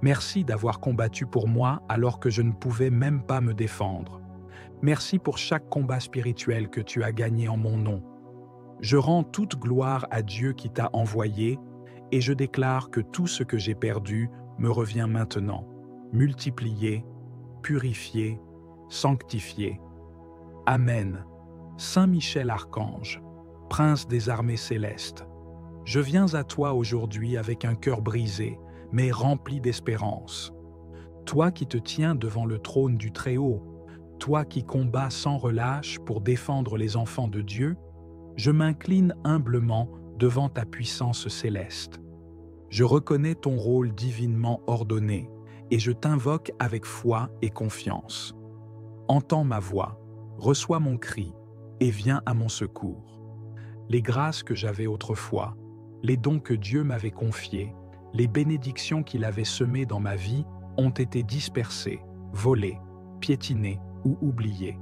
Merci d'avoir combattu pour moi alors que je ne pouvais même pas me défendre. Merci pour chaque combat spirituel que tu as gagné en mon nom. Je rends toute gloire à Dieu qui t'a envoyé et je déclare que tout ce que j'ai perdu me revient maintenant, multiplié, purifié, sanctifié. Amen. Saint Michel Archange, Prince des armées célestes, je viens à toi aujourd'hui avec un cœur brisé, mais rempli d'espérance. Toi qui te tiens devant le trône du Très-Haut, toi qui combats sans relâche pour défendre les enfants de Dieu, je m'incline humblement devant ta puissance céleste. Je reconnais ton rôle divinement ordonné et je t'invoque avec foi et confiance. Entends ma voix, reçois mon cri, et viens à mon secours. Les grâces que j'avais autrefois, les dons que Dieu m'avait confiés, les bénédictions qu'il avait semées dans ma vie ont été dispersées, volées, piétinées ou oubliées.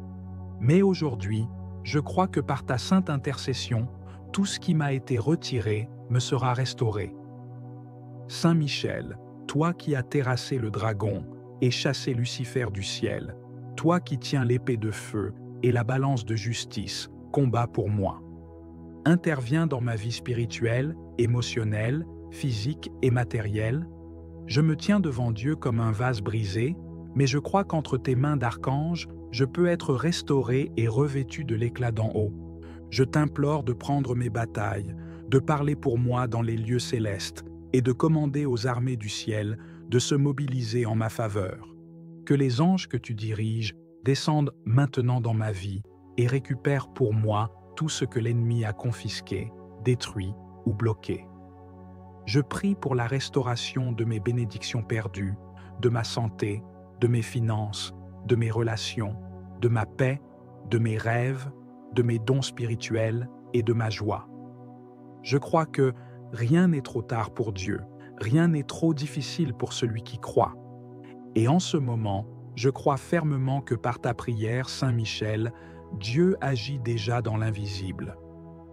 Mais aujourd'hui, je crois que par ta sainte intercession, tout ce qui m'a été retiré me sera restauré. Saint Michel, toi qui as terrassé le dragon et chassé Lucifer du ciel, toi qui tiens l'épée de feu et la balance de justice, combat pour moi. Interviens dans ma vie spirituelle, émotionnelle, physique et matérielle. Je me tiens devant Dieu comme un vase brisé, mais je crois qu'entre tes mains d'archange, je peux être restauré et revêtu de l'éclat d'en haut. Je t'implore de prendre mes batailles, de parler pour moi dans les lieux célestes et de commander aux armées du ciel de se mobiliser en ma faveur. Que les anges que tu diriges descendent maintenant dans ma vie et récupèrent pour moi tout ce que l'ennemi a confisqué, détruit ou bloqué. Je prie pour la restauration de mes bénédictions perdues, de ma santé, de mes finances, de mes relations, de ma paix, de mes rêves, de mes dons spirituels et de ma joie. Je crois que rien n'est trop tard pour Dieu, rien n'est trop difficile pour celui qui croit. Et en ce moment, je crois fermement que par ta prière, Saint Michel, Dieu agit déjà dans l'invisible.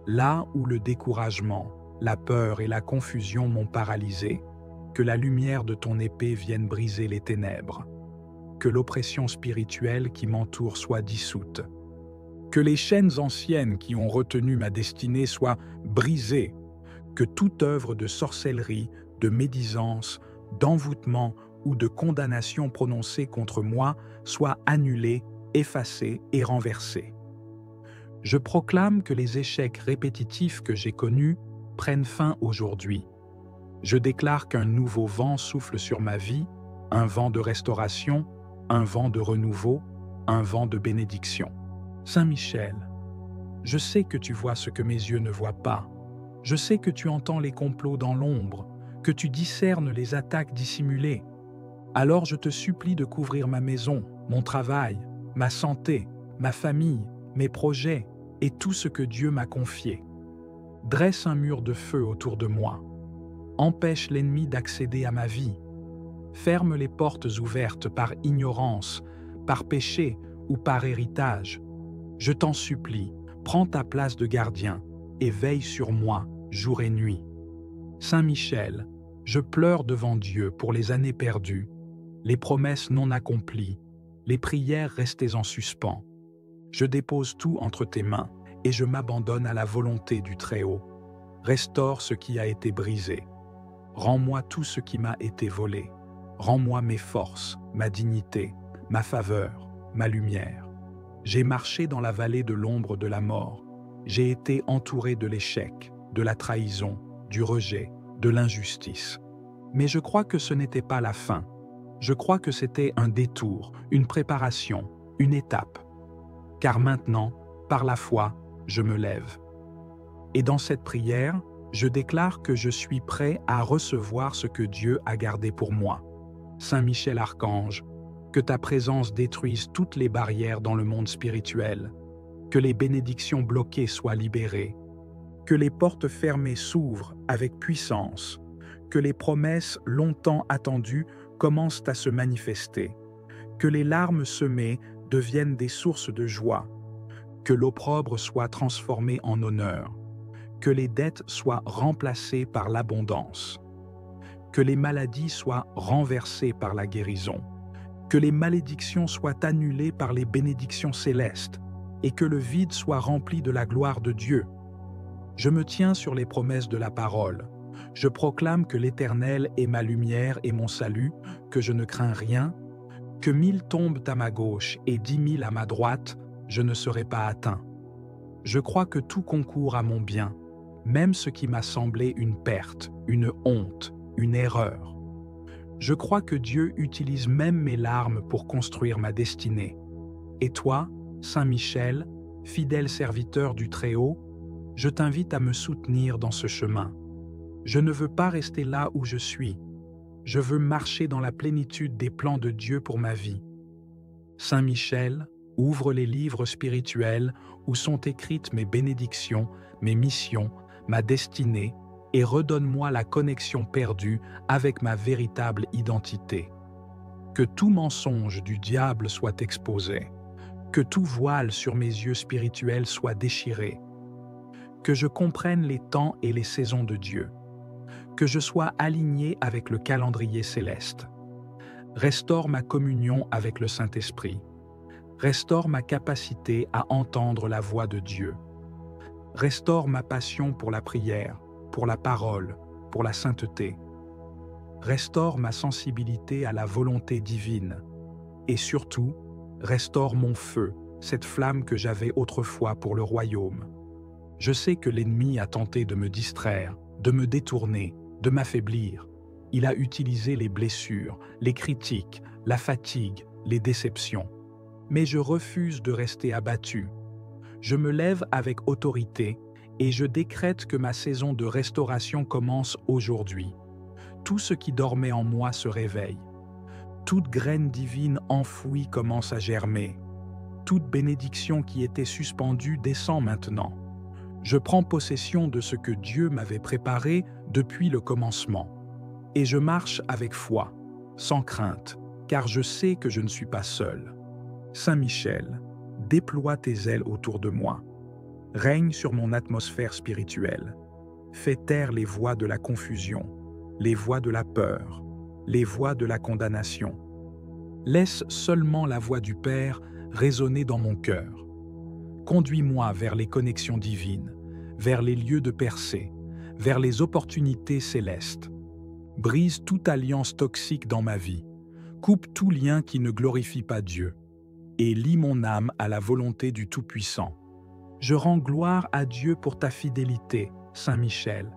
Là où le découragement, la peur et la confusion m'ont paralysé, que la lumière de ton épée vienne briser les ténèbres. Que l'oppression spirituelle qui m'entoure soit dissoute. Que les chaînes anciennes qui ont retenu ma destinée soient brisées. Que toute œuvre de sorcellerie, de médisance, d'envoûtement ou de condamnation prononcée contre moi soit annulée, effacée et renversée. Je proclame que les échecs répétitifs que j'ai connus prennent fin aujourd'hui. Je déclare qu'un nouveau vent souffle sur ma vie, un vent de restauration, un vent de renouveau, un vent de bénédiction. Saint Michel, je sais que tu vois ce que mes yeux ne voient pas. Je sais que tu entends les complots dans l'ombre, que tu discernes les attaques dissimulées. Alors je te supplie de couvrir ma maison, mon travail, ma santé, ma famille, mes projets et tout ce que Dieu m'a confié. Dresse un mur de feu autour de moi. Empêche l'ennemi d'accéder à ma vie. Ferme les portes ouvertes par ignorance, par péché ou par héritage. Je t'en supplie, prends ta place de gardien et veille sur moi jour et nuit. Saint Michel, je pleure devant Dieu pour les années perdues, les promesses non accomplies, les prières restées en suspens. Je dépose tout entre tes mains et je m'abandonne à la volonté du Très-Haut. Restaure ce qui a été brisé. Rends-moi tout ce qui m'a été volé. Rends-moi mes forces, ma dignité, ma faveur, ma lumière. J'ai marché dans la vallée de l'ombre de la mort. J'ai été entouré de l'échec, de la trahison, du rejet, de l'injustice. Mais je crois que ce n'était pas la fin. Je crois que c'était un détour, une préparation, une étape. Car maintenant, par la foi, je me lève. Et dans cette prière, je déclare que je suis prêt à recevoir ce que Dieu a gardé pour moi. Saint Michel Archange, que ta présence détruise toutes les barrières dans le monde spirituel, que les bénédictions bloquées soient libérées, que les portes fermées s'ouvrent avec puissance, que les promesses longtemps attendues commencent à se manifester, que les larmes semées deviennent des sources de joie, que l'opprobre soit transformé en honneur, que les dettes soient remplacées par l'abondance, que les maladies soient renversées par la guérison, que les malédictions soient annulées par les bénédictions célestes et que le vide soit rempli de la gloire de Dieu. Je me tiens sur les promesses de la parole. Je proclame que l'Éternel est ma lumière et mon salut, que je ne crains rien, que 1000 tombent à ma gauche et 10 000 à ma droite, je ne serai pas atteint. Je crois que tout concourt à mon bien, même ce qui m'a semblé une perte, une honte, une erreur. Je crois que Dieu utilise même mes larmes pour construire ma destinée. Et toi, Saint Michel, fidèle serviteur du Très-Haut, je t'invite à me soutenir dans ce chemin. Je ne veux pas rester là où je suis. Je veux marcher dans la plénitude des plans de Dieu pour ma vie. Saint Michel, ouvre les livres spirituels où sont écrites mes bénédictions, mes missions, ma destinée, et redonne-moi la connexion perdue avec ma véritable identité. Que tout mensonge du diable soit exposé, que tout voile sur mes yeux spirituels soit déchiré, que je comprenne les temps et les saisons de Dieu, que je sois aligné avec le calendrier céleste. Restaure ma communion avec le Saint-Esprit. Restaure ma capacité à entendre la voix de Dieu. Restaure ma passion pour la prière, pour la parole, pour la sainteté. Restaure ma sensibilité à la volonté divine. Et surtout, restaure mon feu, cette flamme que j'avais autrefois pour le royaume. Je sais que l'ennemi a tenté de me distraire, de me détourner, de m'affaiblir. Il a utilisé les blessures, les critiques, la fatigue, les déceptions. Mais je refuse de rester abattu. Je me lève avec autorité et je décrète que ma saison de restauration commence aujourd'hui. Tout ce qui dormait en moi se réveille. Toute graine divine enfouie commence à germer. Toute bénédiction qui était suspendue descend maintenant. Je prends possession de ce que Dieu m'avait préparé depuis le commencement. Et je marche avec foi, sans crainte, car je sais que je ne suis pas seul. Saint Michel, déploie tes ailes autour de moi. Règne sur mon atmosphère spirituelle. Fais taire les voix de la confusion, les voix de la peur, les voix de la condamnation. Laisse seulement la voix du Père résonner dans mon cœur. Conduis-moi vers les connexions divines, vers les lieux de percée, vers les opportunités célestes. Brise toute alliance toxique dans ma vie. Coupe tout lien qui ne glorifie pas Dieu. Et lie mon âme à la volonté du Tout-Puissant. Je rends gloire à Dieu pour ta fidélité, Saint Michel.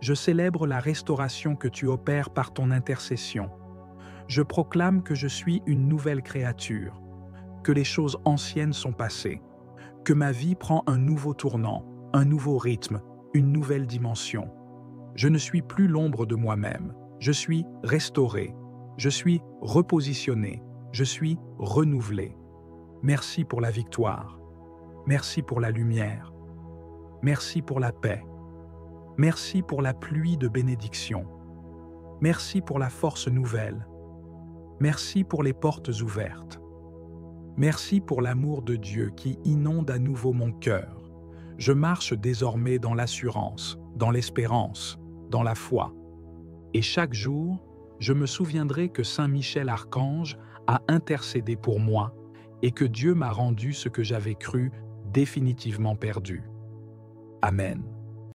Je célèbre la restauration que tu opères par ton intercession. Je proclame que je suis une nouvelle créature, que les choses anciennes sont passées, que ma vie prend un nouveau tournant, un nouveau rythme, une nouvelle dimension. Je ne suis plus l'ombre de moi-même, je suis restauré, je suis repositionné, je suis renouvelé. Merci pour la victoire. Merci pour la lumière. Merci pour la paix. Merci pour la pluie de bénédiction. Merci pour la force nouvelle. Merci pour les portes ouvertes. Merci pour l'amour de Dieu qui inonde à nouveau mon cœur. Je marche désormais dans l'assurance, dans l'espérance, dans la foi. Et chaque jour, je me souviendrai que Saint Michel Archange a intercédé pour moi et que Dieu m'a rendu ce que j'avais cru définitivement perdu. Amen.